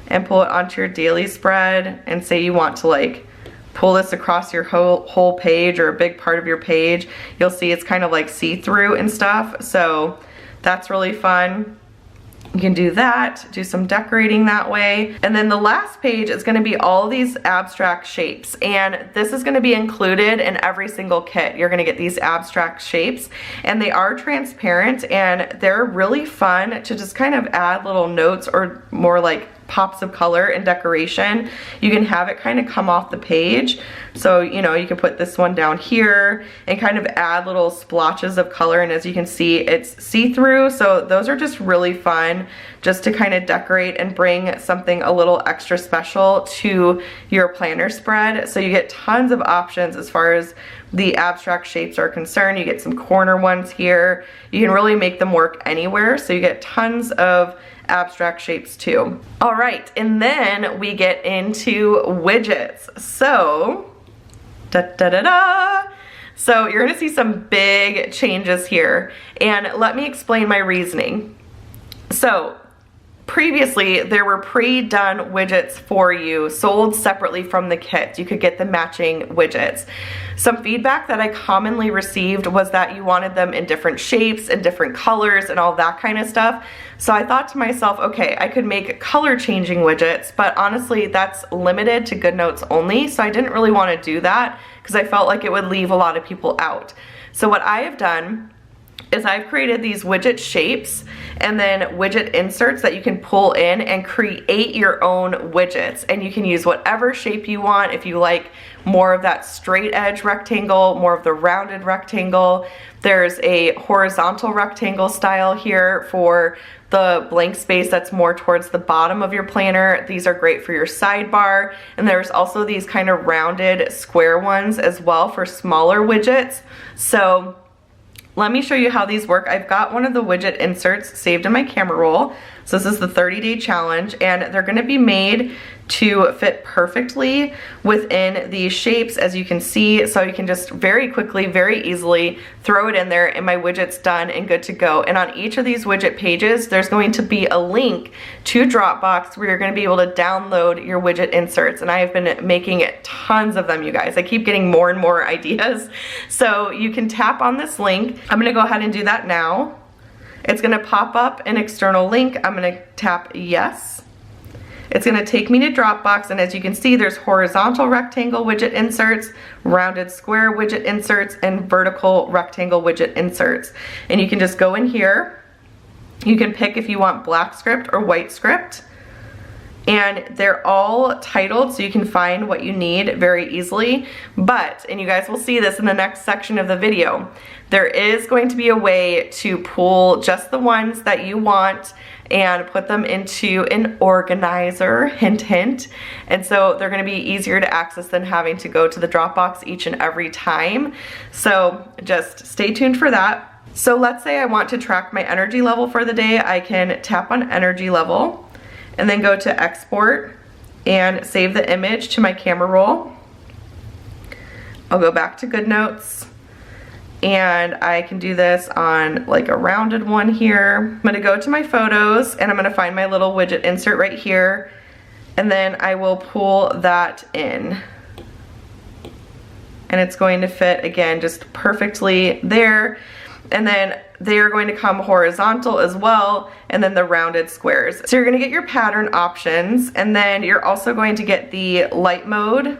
and pull it onto your daily spread, and say you want to like pull this across your whole page or a big part of your page. You'll see it's kind of like see-through and stuff, so that's really fun. You can do that, do some decorating that way. And then the last page is gonna be all these abstract shapes. And this is gonna be included in every single kit. You're gonna get these abstract shapes, and they are transparent, and they're really fun to just kind of add little notes or more like pops of color and decoration. You can have it kind of come off the page. So, you know, you can put this one down here and kind of add little splotches of color. And as you can see, it's see-through. So those are just really fun just to kind of decorate and bring something a little extra special to your planner spread. So you get tons of options as far as the abstract shapes are concerned. You get some corner ones here. You can really make them work anywhere. So you get tons of abstract shapes too. All right, and then we get into widgets. So, So you're gonna see some big changes here, and let me explain my reasoning. So, previously, there were pre-done widgets for you, sold separately from the kit. You could get the matching widgets. Some feedback that I commonly received was that you wanted them in different shapes and different colors and all that kind of stuff. So I thought to myself, okay, I could make color changing widgets, but honestly, that's limited to GoodNotes only. So I didn't really want to do that because I felt like it would leave a lot of people out. So what I have done is I've created these widget shapes and then widget inserts that you can pull in and create your own widgets. And you can use whatever shape you want. If you like more of that straight edge rectangle, more of the rounded rectangle, there's a horizontal rectangle style here for the blank space that's more towards the bottom of your planner. These are great for your sidebar. And there's also these kind of rounded square ones as well for smaller widgets. So let me show you how these work. I've got one of the widget inserts saved in my camera roll. So this is the 30-day challenge, and they're gonna be made to fit perfectly within these shapes, as you can see. So you can just very quickly, very easily throw it in there, and my widget's done and good to go. And on each of these widget pages, there's going to be a link to Dropbox where you're gonna be able to download your widget inserts. And I have been making tons of them, you guys. I keep getting more and more ideas. So you can tap on this link. I'm gonna go ahead and do that now. It's gonna pop up an external link. I'm gonna tap yes. It's gonna take me to Dropbox, and as you can see, there's horizontal rectangle widget inserts, rounded square widget inserts, and vertical rectangle widget inserts. And you can just go in here. You can pick if you want black script or white script. And they're all titled, so you can find what you need very easily. But, and you guys will see this in the next section of the video, there is going to be a way to pull just the ones that you want and put them into an organizer, hint hint. And so they're gonna be easier to access than having to go to the Dropbox each and every time. So just stay tuned for that. So let's say I want to track my energy level for the day. I can tap on energy level and then go to export and save the image to my camera roll. I'll go back to GoodNotes, and I can do this on like a rounded one here. I'm gonna go to my photos, and I'm gonna find my little widget insert right here, and then I will pull that in. And it's going to fit, again, just perfectly there. And then they are going to come horizontal as well, and then the rounded squares. So you're gonna get your pattern options, and then you're also going to get the light mode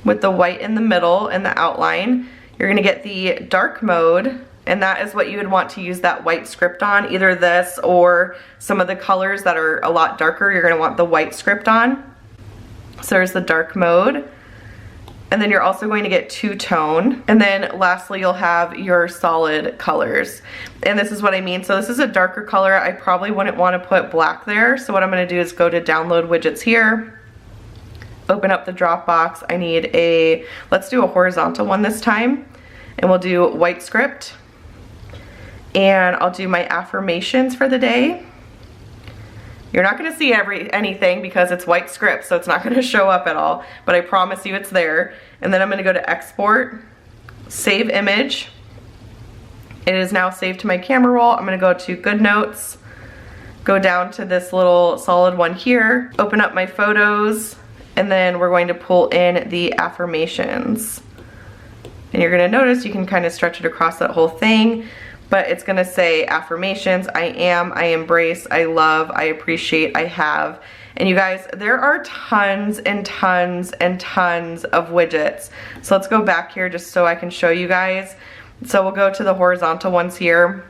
with the white in the middle and the outline. You're gonna get the dark mode, and that is what you would want to use that white script on, either this or some of the colors that are a lot darker, you're gonna want the white script on. So there's the dark mode. And then you're also going to get two-tone. And then lastly, you'll have your solid colors. And this is what I mean. So this is a darker color. I probably wouldn't want to put black there. So what I'm going to do is go to download widgets here, open up the Dropbox. I need let's do a horizontal one this time. And we'll do white script. And I'll do my affirmations for the day. You're not gonna see anything because it's white script, so it's not gonna show up at all, but I promise you it's there. And then I'm gonna go to export, save image. It is now saved to my camera roll. I'm gonna go to GoodNotes, go down to this little solid one here, open up my photos, and then we're going to pull in the affirmations. And you're gonna notice you can kind of stretch it across that whole thing. But it's gonna say affirmations, I am, I embrace, I love, I appreciate, I have. And you guys, there are tons and tons and tons of widgets. So let's go back here just so I can show you guys. So we'll go to the horizontal ones here.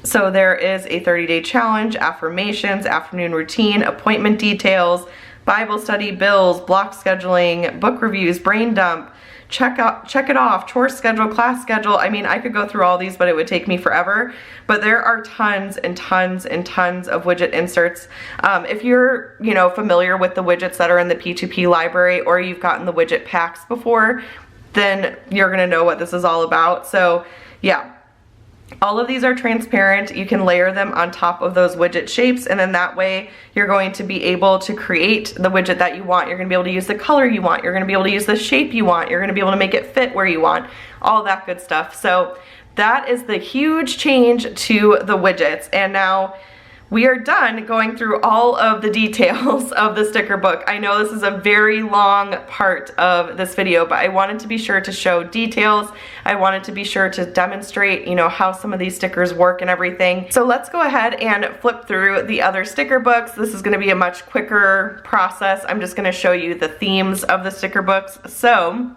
So there is a 30-day challenge, affirmations, afternoon routine, appointment details, Bible study, bills, block scheduling, book reviews, brain dump, check it off, chore schedule, class schedule. I mean, I could go through all these, but it would take me forever. But there are tons and tons and tons of widget inserts. If you're, familiar with the widgets that are in the P2P library, or you've gotten the widget packs before, then you're gonna know what this is all about. So yeah. All of these are transparent. You can layer them on top of those widget shapes, and then that way you're going to be able to create the widget that you want. You're gonna be able to use the color you want. You're gonna be able to use the shape you want. You're gonna be able to make it fit where you want. All that good stuff. So that is the huge change to the widgets. And now we are done going through all of the details of the sticker book. I know this is a very long part of this video, but I wanted to be sure to show details. I wanted to be sure to demonstrate, how some of these stickers work and everything. So let's go ahead and flip through the other sticker books. This is gonna be a much quicker process. I'm just gonna show you the themes of the sticker books. So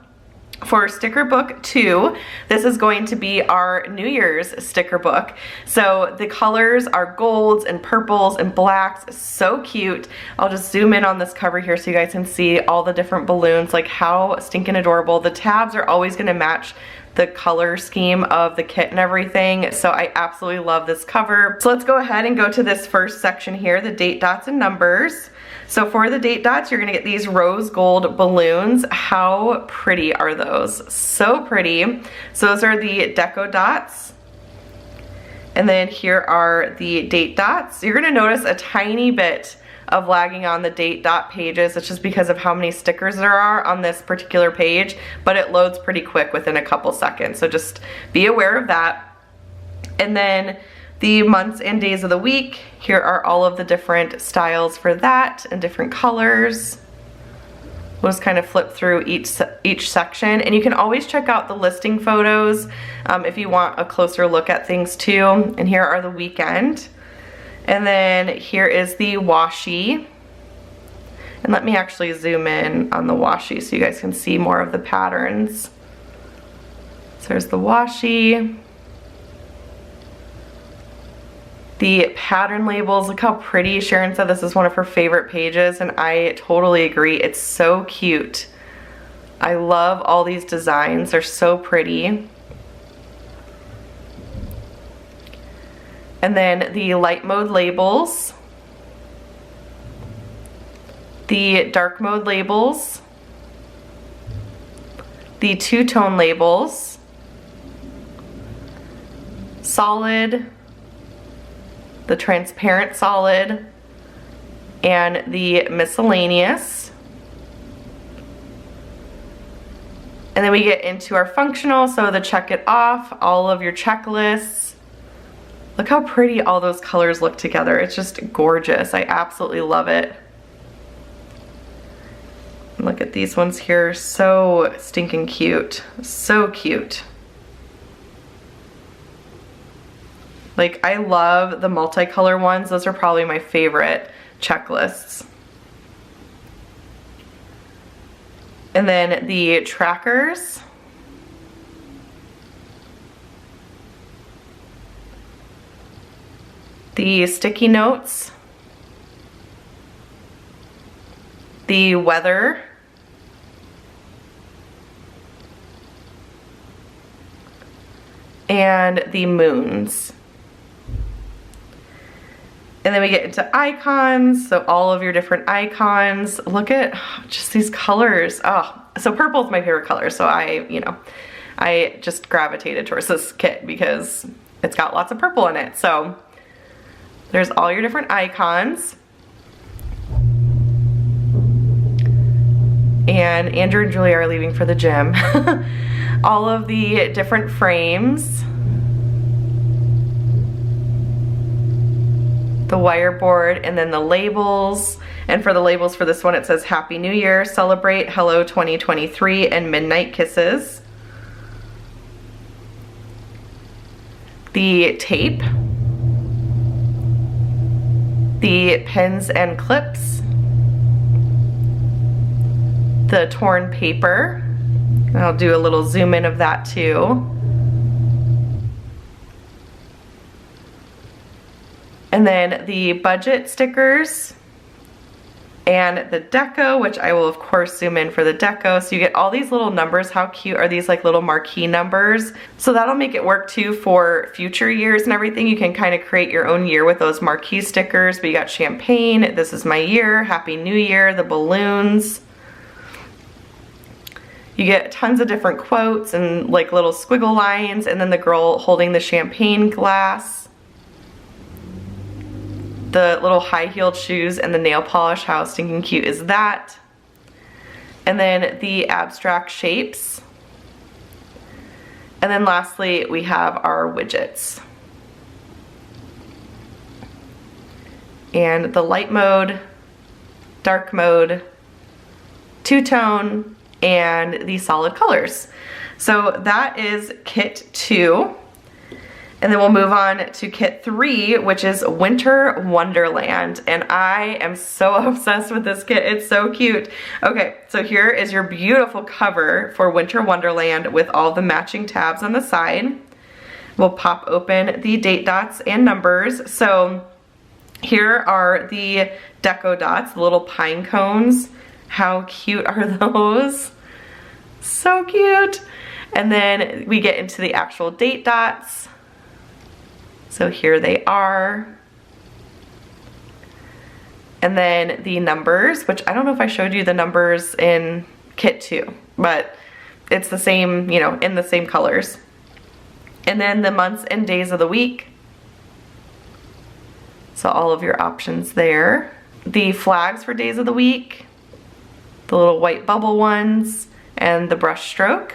For sticker book 2, this is going to be our New Year's sticker book. So the colors are golds and purples and blacks, so cute. I'll just zoom in on this cover here so you guys can see all the different balloons, like how stinking adorable. The tabs are always gonna match the color scheme of the kit and everything, so I absolutely love this cover. So let's go ahead and go to this first section here, the date, dots, and numbers. So for the date dots, you're gonna get these rose gold balloons. How pretty are those? So pretty. So those are the deco dots. And then here are the date dots. You're gonna notice a tiny bit of lagging on the date dot pages. It's just because of how many stickers there are on this particular page, but it loads pretty quick within a couple seconds. So just be aware of that. And then the months and days of the week, here are all of the different styles for that and different colors. We'll just kind of flip through each section, and you can always check out the listing photos if you want a closer look at things too. And here are the weekend. And then here is the washi. And let me actually zoom in on the washi so you guys can see more of the patterns. So there's the washi. The pattern labels, look how pretty. Sharon said this is one of her favorite pages, and I totally agree. It's so cute. I love all these designs. They're so pretty. And then the light mode labels, the dark mode labels, the two-tone labels, solid, the transparent solid, and the miscellaneous. And then we get into our functional, so the check it off, all of your checklists. Look how pretty all those colors look together. It's just gorgeous. I absolutely love it. Look at these ones here, so stinking cute. So cute. Like, I love the multicolor ones. Those are probably my favorite checklists. And then the trackers. The sticky notes. The weather. And the moons. And then we get into icons, so all of your different icons. Look at just these colors. Oh, so purple is my favorite color, so I just gravitated towards this kit because it's got lots of purple in it. So there's all your different icons. And Andrew and Julie are leaving for the gym. All of the different frames. The wire board, and then the labels. And for the labels for this one, it says Happy New Year, Celebrate, Hello 2023, and Midnight Kisses. The tape. The pins and clips. The torn paper. I'll do a little zoom in of that too. And then the budget stickers and the deco, which I will of course zoom in for the deco. So you get all these little numbers. How cute are these, like little marquee numbers? So that'll make it work too for future years and everything. You can kind of create your own year with those marquee stickers. But you got champagne, this is my year, Happy New Year, the balloons. You get tons of different quotes and like little squiggle lines, and then the girl holding the champagne glass. The little high-heeled shoes and the nail polish, how stinking cute is that? And then the abstract shapes. And then lastly, we have our widgets. And the light mode, dark mode, two-tone, and the solid colors. So that is kit 2. And then we'll move on to kit 3, which is Winter Wonderland. And I am so obsessed with this kit. It's so cute. Okay, so here is your beautiful cover for Winter Wonderland with all the matching tabs on the side. We'll pop open the date dots and numbers. So here are the deco dots, the little pine cones. How cute are those? So cute. And then we get into the actual date dots. So here they are. And then the numbers, which I don't know if I showed you the numbers in kit 2, but it's the same, you know, in the same colors. And then the months and days of the week. So all of your options there. The flags for days of the week, the little white bubble ones, and the brush stroke.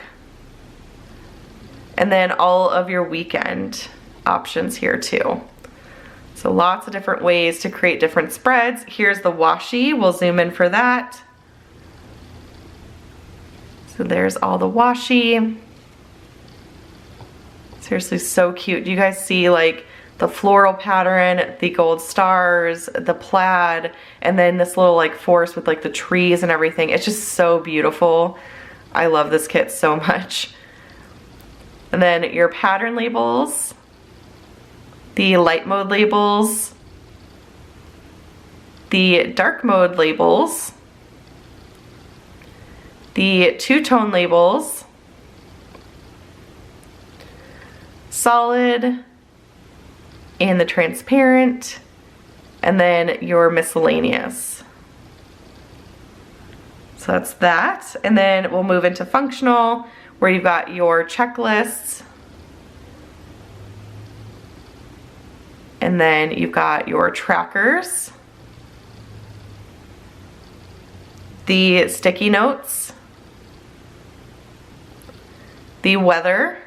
And then all of your weekend options here too. So lots of different ways to create different spreads. Here's the washi, we'll zoom in for that. So there's all the washi. Seriously, so cute. Do you guys see like the floral pattern, the gold stars, the plaid, and then this little like forest with like the trees and everything? It's just so beautiful. I love this kit so much. And then your pattern labels, the light mode labels, the dark mode labels, the two-tone labels, solid, and the transparent, and then your miscellaneous. So that's that. And then we'll move into functional, where you've got your checklists, and then you've got your trackers, the sticky notes, the weather,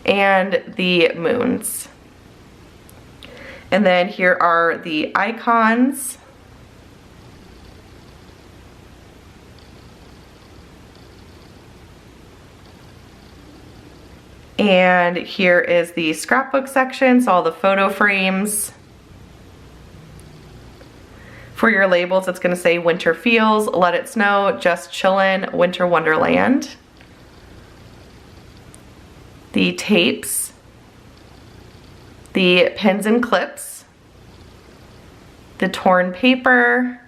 and the moons. And then here are the icons. And here is the scrapbook section, so all the photo frames. For your labels, it's gonna say Winter Feels, Let It Snow, Just Chillin', Winter Wonderland. The tapes, the pins and clips, the torn paper,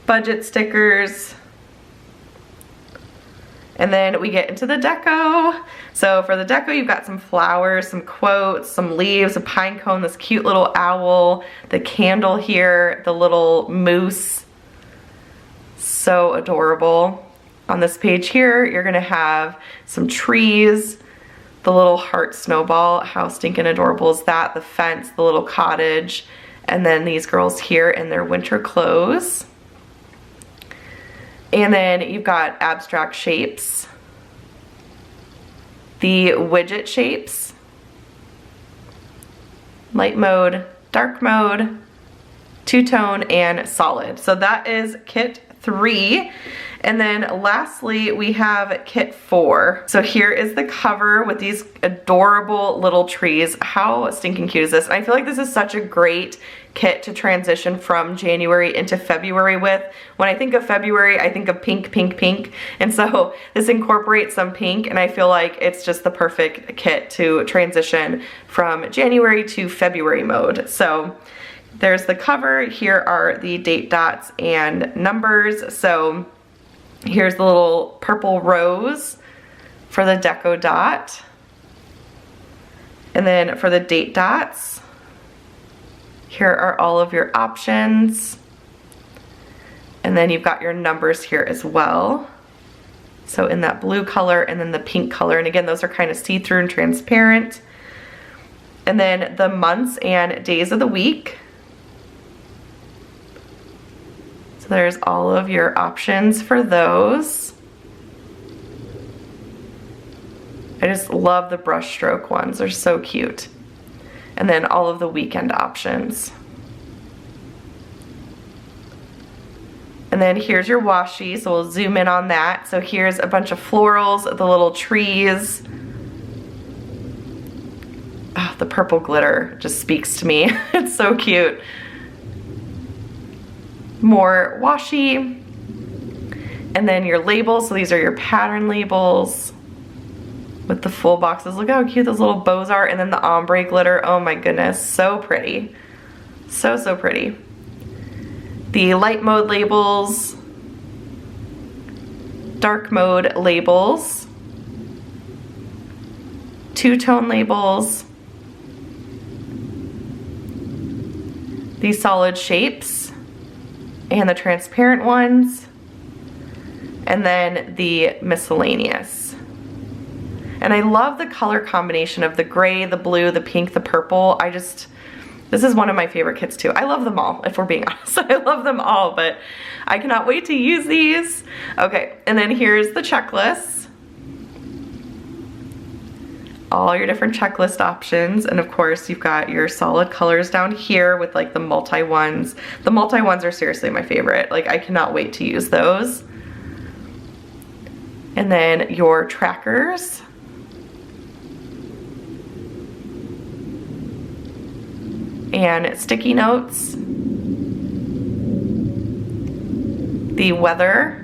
budget stickers, and then we get into the deco. So for the deco, you've got some flowers, some quotes, some leaves, a pine cone, this cute little owl, the candle here, the little moose. So adorable. On this page here, you're gonna have some trees, the little heart snowball, how stinking adorable is that? The fence, the little cottage, and then these girls here in their winter clothes. And then you've got abstract shapes, the widget shapes, light mode, dark mode, two-tone, and solid. So that is kit 3. And then lastly, we have kit 4. So here is the cover with these adorable little trees. How stinking cute is this? And I feel like this is such a great kit to transition from January into February with. When I think of February, I think of pink, pink, pink. And so this incorporates some pink, and I feel like it's just the perfect kit to transition from January to February mode. So there's the cover. Here are the date dots and numbers. So here's the little purple rose for the deco dot. And then for the date dots, here are all of your options. And then you've got your numbers here as well. So in that blue color and then the pink color. And again, those are kind of see-through and transparent. And then the months and days of the week. So there's all of your options for those. I just love the brush stroke ones, they're so cute. And then all of the weekend options. And And then here's your washi, so we'll zoom in on that. So here's a bunch of florals, the little trees. Oh, the purple glitter just speaks to me. It's so cute. More washi. And then your labels, so these are your pattern labels with the full boxes. Look how cute those little bows are. And then the ombre glitter, oh my goodness, so pretty. So, so pretty. The light mode labels, dark mode labels, two-tone labels, these solid shapes, and the transparent ones, and then the miscellaneous. And I love the color combination of the gray, the blue, the pink, the purple. This is one of my favorite kits too. I love them all, if we're being honest. I love them all, but I cannot wait to use these. Okay, and then here's the checklist. All your different checklist options. And of course, you've got your solid colors down here with like the multi ones. The multi ones are seriously my favorite. Like, I cannot wait to use those. And then your trackers. And sticky notes, the weather,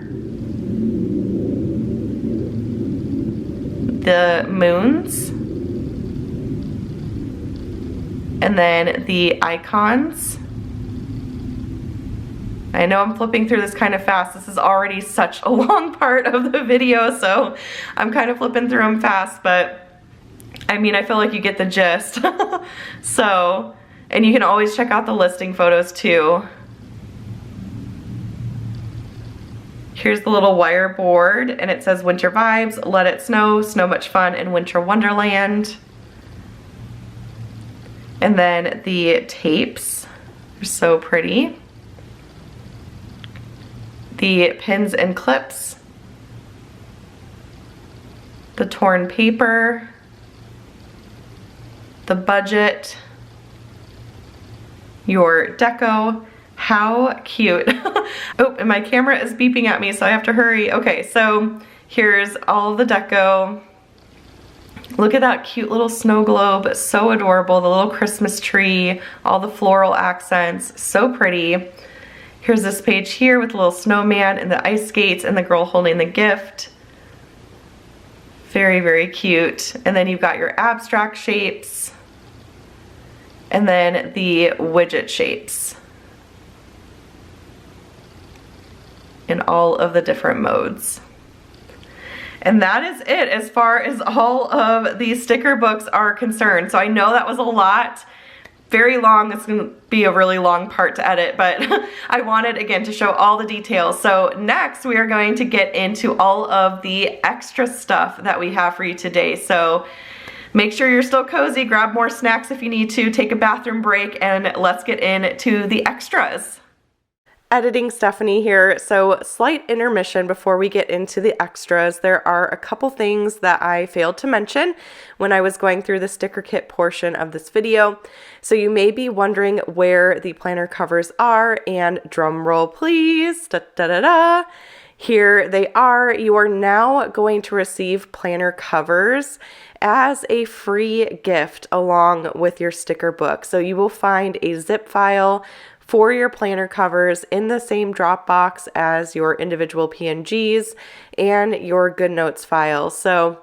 the moons, and then the icons. I know I'm flipping through this kind of fast. This is already such a long part of the video, so I'm kind of flipping through them fast, but I mean, I feel like you get the gist. So, and you can always check out the listing photos too. Here's the little wire board, and it says Winter Vibes, Let It Snow, Snow Much Fun, and Winter Wonderland. And then the tapes are so pretty. The pins and clips. The torn paper. The budget. Your deco. How cute. Oh, and my camera is beeping at me, so I have to hurry. Okay, so here's all of the deco. Look at that cute little snow globe, so adorable. The little Christmas tree, all the floral accents, so pretty. Here's this page here with the little snowman and the ice skates and the girl holding the gift. Very, very cute. And then you've got your abstract shapes. And then the widget shapes in all of the different modes. And that is it as far as all of these sticker books are concerned. So I know that was a lot, very long. It's gonna be a really long part to edit, but I wanted again to show all the details. So next we are going to get into all of the extra stuff that we have for you today. So make sure you're still cozy, grab more snacks if you need to, take a bathroom break, and let's get into the extras. Editing Stephanie here. So slight intermission before we get into the extras. There are a couple things that I failed to mention when I was going through the sticker kit portion of this video. So you may be wondering where the planner covers are, and drum roll please, da da da da. Here they are. You are now going to receive planner covers as a free gift along with your sticker book. So you will find a zip file for your planner covers in the same Dropbox as your individual PNGs and your GoodNotes file. So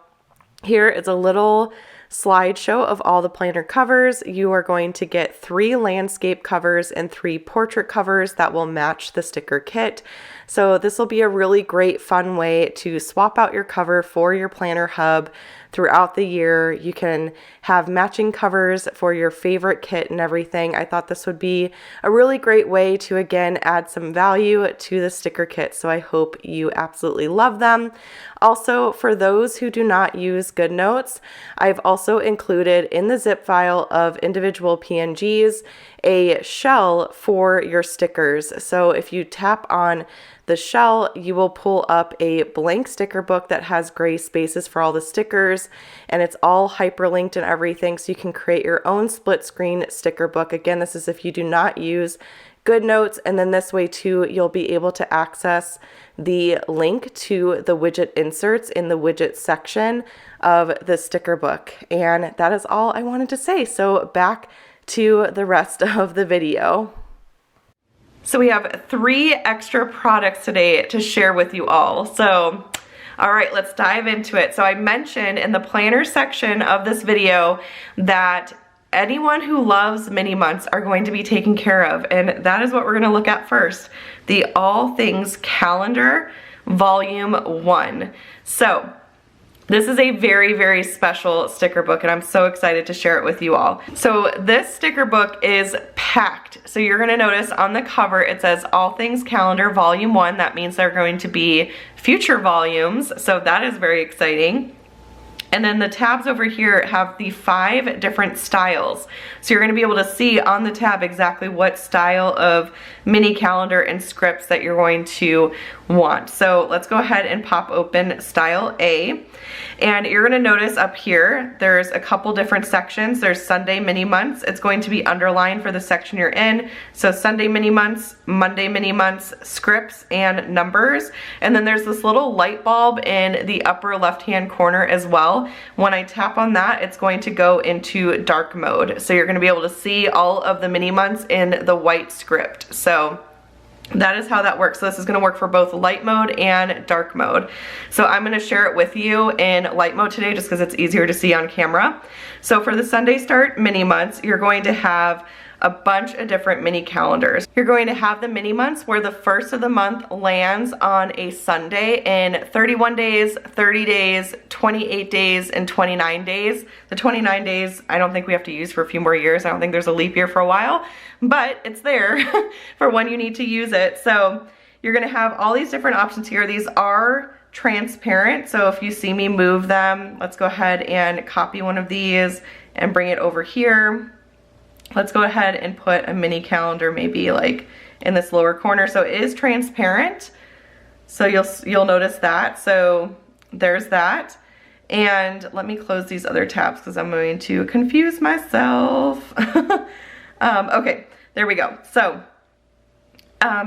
here is a little slideshow of all the planner covers. You are going to get 3 landscape covers and 3 portrait covers that will match the sticker kit. So this will be a really great fun way to swap out your cover for your planner hub throughout the year. You can have matching covers for your favorite kit and everything. I thought this would be a really great way to again add some value to the sticker kit. So I hope you absolutely love them. Also, for those who do not use GoodNotes, I've also included in the zip file of individual PNGs a shell for your stickers. So if you tap on the shell, you will pull up a blank sticker book that has gray spaces for all the stickers, and it's all hyperlinked and everything, so you can create your own split screen sticker book. Again, this is if you do not use good notes, and then this way too you'll be able to access the link to the widget inserts in the widget section of the sticker book. And that is all I wanted to say. So back to the rest of the video. So we have 3 extra products today to share with you all. So, all right, let's dive into it. So I mentioned in the planner section of this video that anyone who loves mini months are going to be taken care of, and that is what we're gonna look at first. The All Things Calendar, Volume 1. So, this is a very, very special sticker book, and I'm so excited to share it with you all. So this sticker book is packed. So you're gonna notice on the cover, it says All Things Calendar Volume 1. That means they're going to be future volumes. So that is very exciting. And then the tabs over here have the 5 different styles. So you're gonna be able to see on the tab exactly what style of mini calendar and scripts that you're going to want. So let's go ahead and pop open style A. And you're gonna notice up here, there's a couple different sections. There's Sunday mini months. It's going to be underlined for the section you're in. So Sunday mini months, Monday mini months, scripts, and numbers. And then there's this little light bulb in the upper left-hand corner as well. When I tap on that, it's going to go into dark mode. So you're gonna be able to see all of the mini months in the white script. So that is how that works. So this is gonna work for both light mode and dark mode. So I'm gonna share it with you in light mode today just because it's easier to see on camera. So for the Sunday Start mini months, you're going to have a bunch of different mini calendars. You're going to have the mini months where the first of the month lands on a Sunday in 31 days, 30 days, 28 days, and 29 days. The 29 days, I don't think we have to use for a few more years. I don't think there's a leap year for a while, but it's there for when you need to use it. So you're gonna have all these different options here. These are transparent, so if you see me move them, let's go ahead and copy one of these and bring it over here. Let's go ahead and put a mini calendar maybe like in this lower corner. So it is transparent. So you'll notice that. So there's that. And let me close these other tabs because I'm going to confuse myself. Okay, there we go. So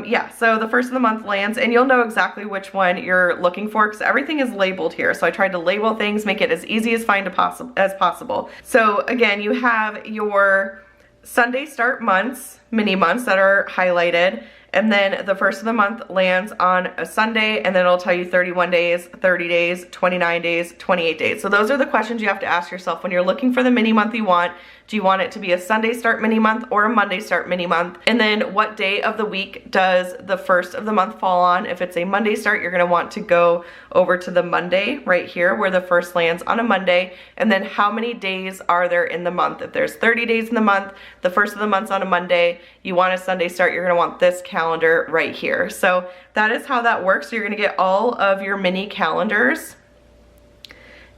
yeah, so the first of the month lands, and you'll know exactly which one you're looking for because everything is labeled here. So I tried to label things, make it as easy as possible. So again, you have your Sunday Start months, mini months that are highlighted, and then the first of the month lands on a Sunday, and then it'll tell you 31 days, 30 days, 29 days, 28 days. So those are the questions you have to ask yourself when you're looking for the mini month you want. Do you want it to be a Sunday Start mini month or a Monday Start mini month? And then what day of the week does the first of the month fall on? If it's a Monday Start, you're gonna want to go over to the Monday right here where the first lands on a Monday. And then how many days are there in the month? If there's 30 days in the month, the first of the month's on a Monday, you want a Sunday Start, you're gonna want this calendar right here. So that is how that works. So you're gonna get all of your mini calendars.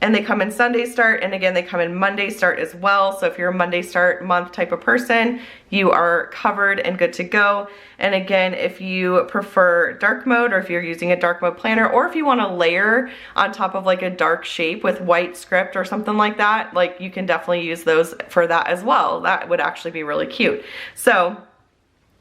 And they come in Sunday Start, and again, they come in Monday Start as well. So if you're a Monday Start month type of person, you are covered and good to go. And again, if you prefer dark mode, or if you're using a dark mode planner, or if you want to layer on top of like a dark shape with white script or something like that, like you can definitely use those for that as well. That would actually be really cute. So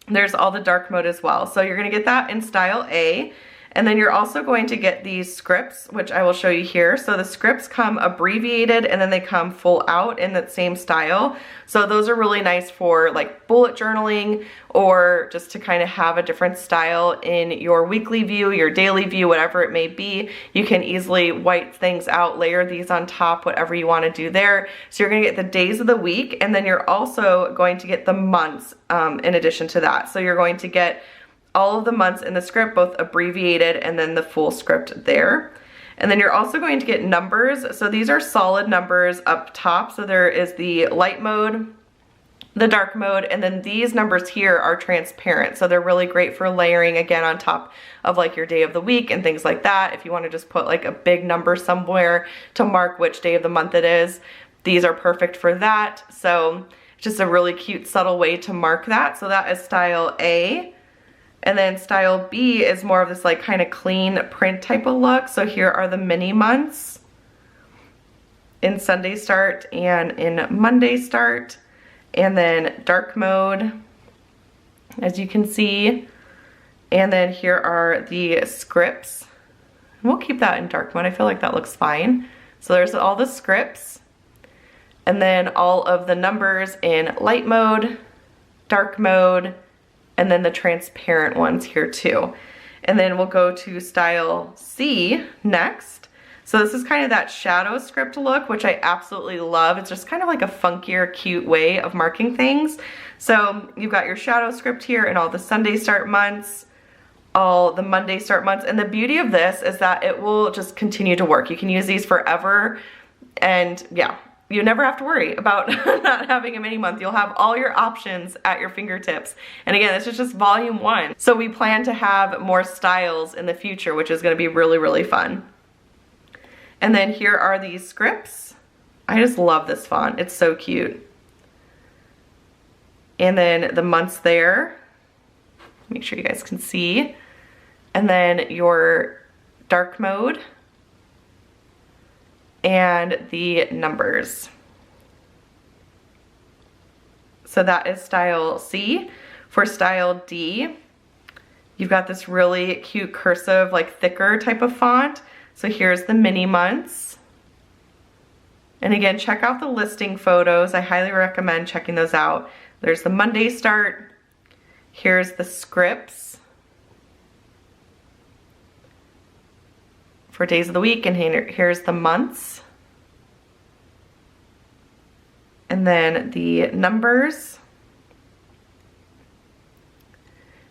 there's all the dark mode as well. So you're gonna get that in style A. And then you're also going to get these scripts, which I will show you here. So the scripts come abbreviated and then they come full out in that same style. So those are really nice for like bullet journaling or just to kind of have a different style in your weekly view, your daily view, whatever it may be. You can easily white things out, layer these on top, whatever you want to do there. So you're going to get the days of the week, and then you're also going to get the months in addition to that. So you're going to get all of the months in the script, both abbreviated and then the full script there. And then you're also going to get numbers. So these are solid numbers up top. So there is the light mode, the dark mode, and then these numbers here are transparent. So they're really great for layering again on top of like your day of the week and things like that. If you want to just put like a big number somewhere to mark which day of the month it is, these are perfect for that. So it's just a really cute, subtle way to mark that. So that is style A. And then style B is more of this like kind of clean print type of look. So here are the mini months in Sunday Start and in Monday Start. And then dark mode. as you can see. And then here are the scripts. We'll keep that in dark mode. I feel like that looks fine. So there's all the scripts, and then all of the numbers in light mode, dark mode, and then the transparent ones here too. And then we'll go to style C next. So this is kind of that shadow script look, which I absolutely love. It's just kind of like a funkier, cute way of marking things. So you've got your shadow script here and all the Sunday start months, all the Monday start months. And the beauty of this is that it will just continue to work. You can use these forever, and yeah, you never have to worry about not having a mini month. You'll have all your options at your fingertips. And again, this is just volume 1. So we plan to have more styles in the future, which is gonna be really, really fun. And then here are these scripts. I just love this font. It's so cute. And then the months there. Make sure you guys can see. And then your dark mode and the numbers. So that is style C. For style D, you've got this really cute cursive, like thicker type of font. So here's the mini months. And again, check out the listing photos. I highly recommend checking those out. There's the Monday start. Here's the scripts for days of the week, and here's the months. And then the numbers.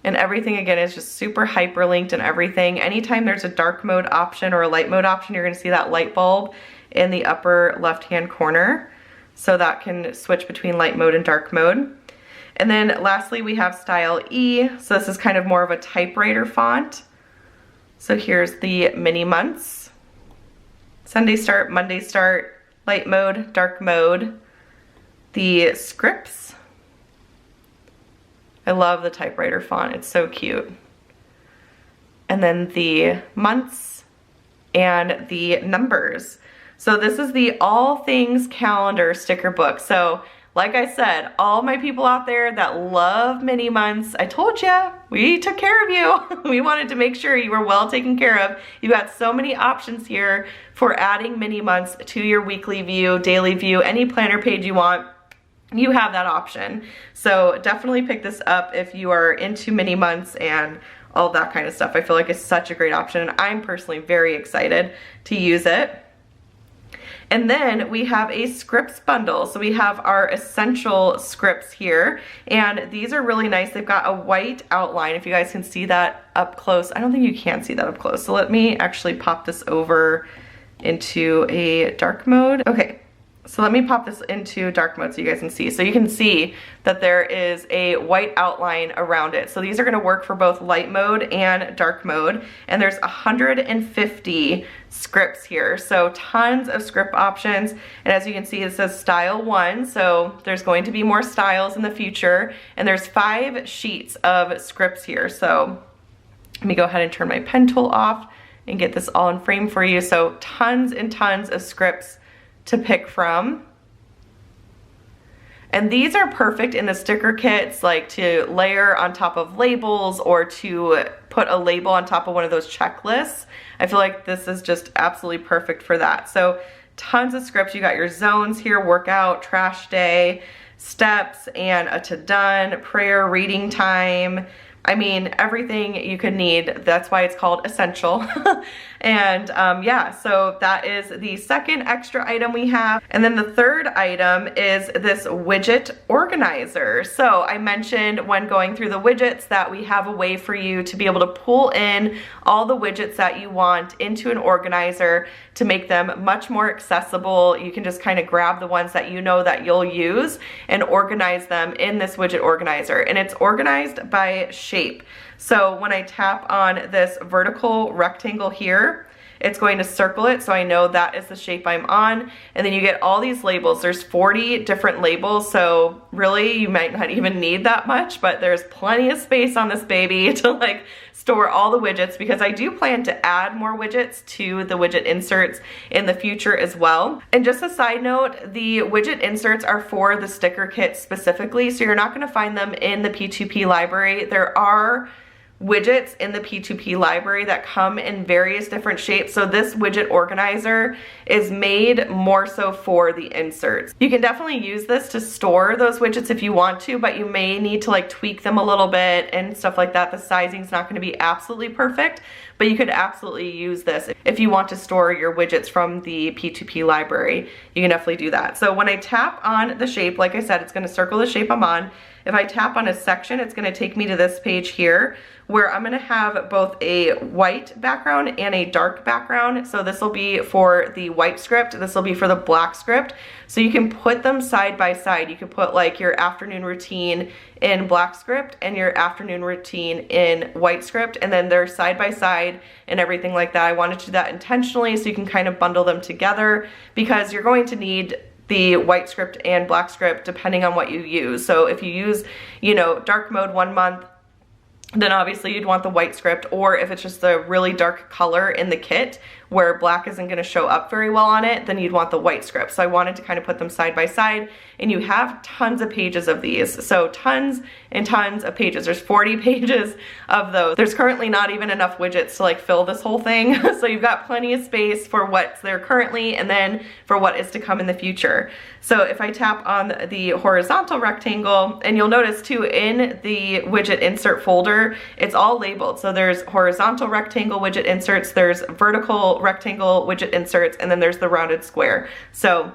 And everything again is just super hyperlinked and everything. Anytime there's a dark mode option or a light mode option, you're gonna see that light bulb in the upper left-hand corner. So that can switch between light mode and dark mode. And then lastly, we have style E. So this is kind of more of a typewriter font. So here's the mini months. Sunday start, Monday start, light mode, dark mode. The scripts. I love the typewriter font, it's so cute. And then the months and the numbers. So this is the all things calendar sticker book. So like I said, all my people out there that love mini months, I told you, we took care of you. We wanted to make sure you were well taken care of. You've got so many options here for adding mini months to your weekly view, daily view, any planner page you want. You have that option. So definitely pick this up if you are into mini months and all that kind of stuff. I feel like it's such a great option, and I'm personally very excited to use it. And then we have a scripts bundle. So we have our essential scripts here, and these are really nice. They've got a white outline, if you guys can see that up close. I don't think you can see that up close. So let me actually pop this over into a dark mode. Okay. So let me pop this into dark mode so you guys can see. So you can see that there is a white outline around it. So these are gonna work for both light mode and dark mode. And there's 150 scripts here. So tons of script options. And as you can see, it says style 1. So there's going to be more styles in the future. And there's 5 sheets of scripts here. So let me go ahead and turn my pen tool off and get this all in frame for you. So tons and tons of scripts to pick from. And these are perfect in the sticker kits, like to layer on top of labels or to put a label on top of one of those checklists. I feel like this is just absolutely perfect for that. So tons of scripts. You got your zones here: workout, trash day, steps, and a to done, prayer, reading time. I mean, everything you could need. That's why it's called essential. And yeah, so that is the second extra item we have. And then the third item is this widget organizer. So I mentioned when going through the widgets that we have a way for you to be able to pull in all the widgets that you want into an organizer to make them much more accessible. You can just kind of grab the ones that you know that you'll use and organize them in this widget organizer. And it's organized by shape. So when I tap on this vertical rectangle here, it's going to circle it so I know that is the shape I'm on. And then you get all these labels. There's 40 different labels, so really you might not even need that much, but there's plenty of space on this baby to like store all the widgets, because I do plan to add more widgets to the widget inserts in the future as well. And just a side note, the widget inserts are for the sticker kit specifically, so you're not going to find them in the P2P library. There are widgets in the P2P library that come in various different shapes, so this widget organizer is made more so for the inserts. You can definitely use this to store those widgets if you want to, but you may need to like tweak them a little bit and stuff like that. The sizing's not going to be absolutely perfect, but you could absolutely use this if you want to store your widgets from the P2P library. You can definitely do that. So when I tap on the shape, like I said, it's going to circle the shape I'm on. If I tap on a section, it's going to take me to this page here where I'm going to have both a white background and a dark background. So this will be for the white script, this will be for the black script. So you can put them side by side. You can put like your afternoon routine in black script and your afternoon routine in white script, and then they're side by side and everything like that. I wanted to do that intentionally so you can kind of bundle them together, because you're going to need the white script and black script depending on what you use. So if you use, you know, dark mode 1 month, then obviously you'd want the white script, or if it's just a really dark color in the kit where black isn't going to show up very well on it, then you'd want the white script. So I wanted to kind of put them side by side, and you have tons of pages of these. So tons and tons of pages. There's 40 pages of those. There's currently not even enough widgets to like fill this whole thing. So you've got plenty of space for what's there currently and then for what is to come in the future. So if I tap on the horizontal rectangle, and you'll notice too in the widget insert folder, it's all labeled. So there's horizontal rectangle widget inserts, there's vertical rectangle widget inserts, and then there's the rounded square. So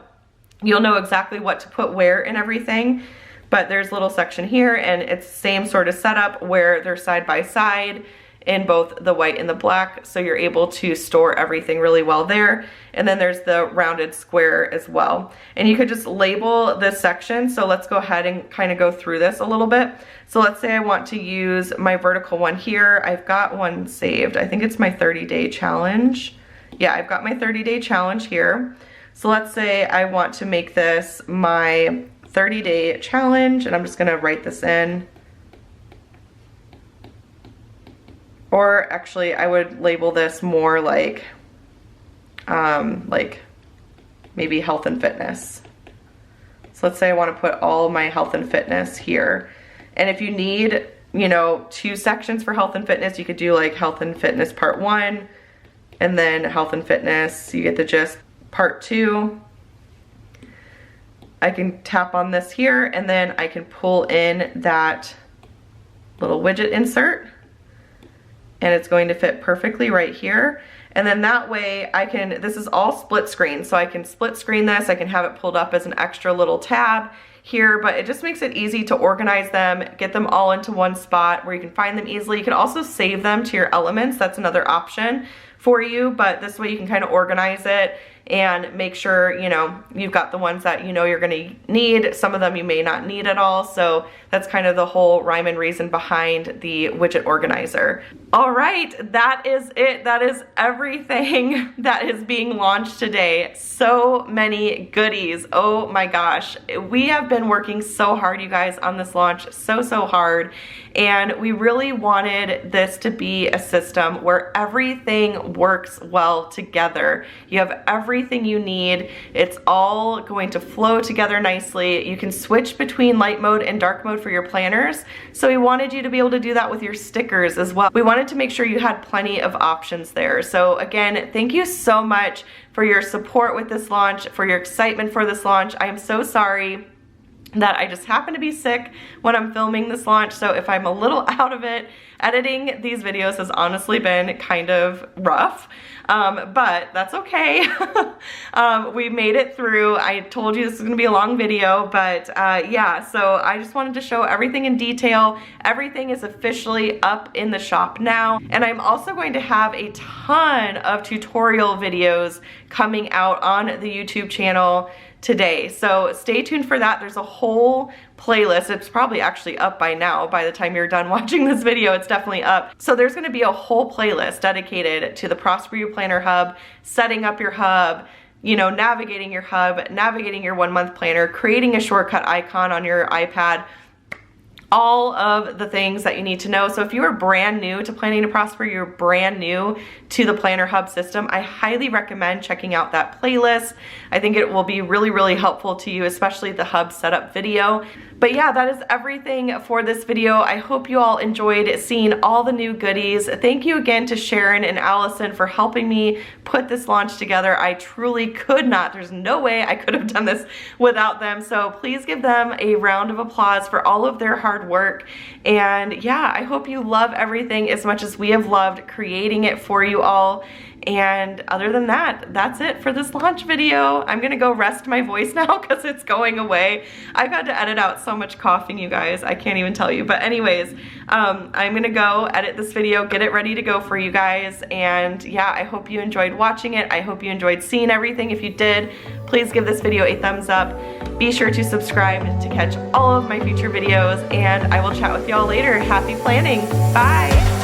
you'll know exactly what to put where and everything. But there's a little section here, and it's the same sort of setup where they're side by side in both the white and the black, so you're able to store everything really well there. And then there's the rounded square as well. And you could just label this section. So let's go ahead and kind of go through this a little bit. So let's say I want to use my vertical one here. I've got one saved. I think it's my 30-day challenge. Yeah, I've got my 30-day challenge here. So let's say I want to make this my 30-day challenge, and I'm just gonna write this in. Or actually, I would label this more like maybe health and fitness. So let's say I want to put all my health and fitness here. And if you need, you know, 2 sections for health and fitness, you could do like health and fitness part 1, and then health and fitness, you get the gist, part 2. I can tap on this here, and then I can pull in that little widget insert, and it's going to fit perfectly right here. And then that way I can, this is all split screen, so I can split screen this, I can have it pulled up as an extra little tab here, but it just makes it easy to organize them, get them all into one spot where you can find them easily. You can also save them to your elements, that's another option for you, but this way you can kind of organize it and make sure, you know, you've got the ones that you know you're gonna need. Some of them you may not need at all, so that's kind of the whole rhyme and reason behind the widget organizer. All right, that is it. That is everything that is being launched today. So many goodies, oh my gosh. We have been working so hard, you guys, on this launch, so hard, and we really wanted this to be a system where everything works well together. You have everything you need. It's all going to flow together nicely. You can switch between light mode and dark mode for your planners. So we wanted you to be able to do that with your stickers as well. We wanted to make sure you had plenty of options there. So again, thank you so much for your support with this launch, for your excitement for this launch. I am so sorry that I just happen to be sick when I'm filming this launch, so if I'm a little out of it, editing these videos has honestly been kind of rough, but that's okay. We made it through. I told you this is gonna be a long video, but yeah, so I just wanted to show everything in detail. Everything is officially up in the shop now, and I'm also going to have a ton of tutorial videos coming out on the YouTube channel today. So stay tuned for that. There's a whole playlist. It's probably actually up by now. By the time you're done watching this video, it's definitely up. So there's going to be a whole playlist dedicated to the Prosper You Planner Hub, setting up your hub, you know, navigating your hub, navigating your 1 month planner, creating a shortcut icon on your iPad, all of the things that you need to know. So if you are brand new to Planning to Prosper, you're brand new to the Planner Hub system, I highly recommend checking out that playlist. I think it will be really, really helpful to you, especially the hub setup video. But yeah, that is everything for this video. I hope you all enjoyed seeing all the new goodies. Thank you again to Sharon and Allison for helping me put this launch together. I truly could not, there's no way I could have done this without them. So please give them a round of applause for all of their hard work. And yeah, I hope you love everything as much as we have loved creating it for you all. And other than that, that's it for this launch video. I'm gonna go rest my voice now because it's going away. I've had to edit out so much coughing, you guys. I can't even tell you. But anyways, I'm gonna go edit this video, get it ready to go for you guys. And yeah, I hope you enjoyed watching it. I hope you enjoyed seeing everything. If you did, please give this video a thumbs up. Be sure to subscribe to catch all of my future videos, and I will chat with y'all later. Happy planning. Bye.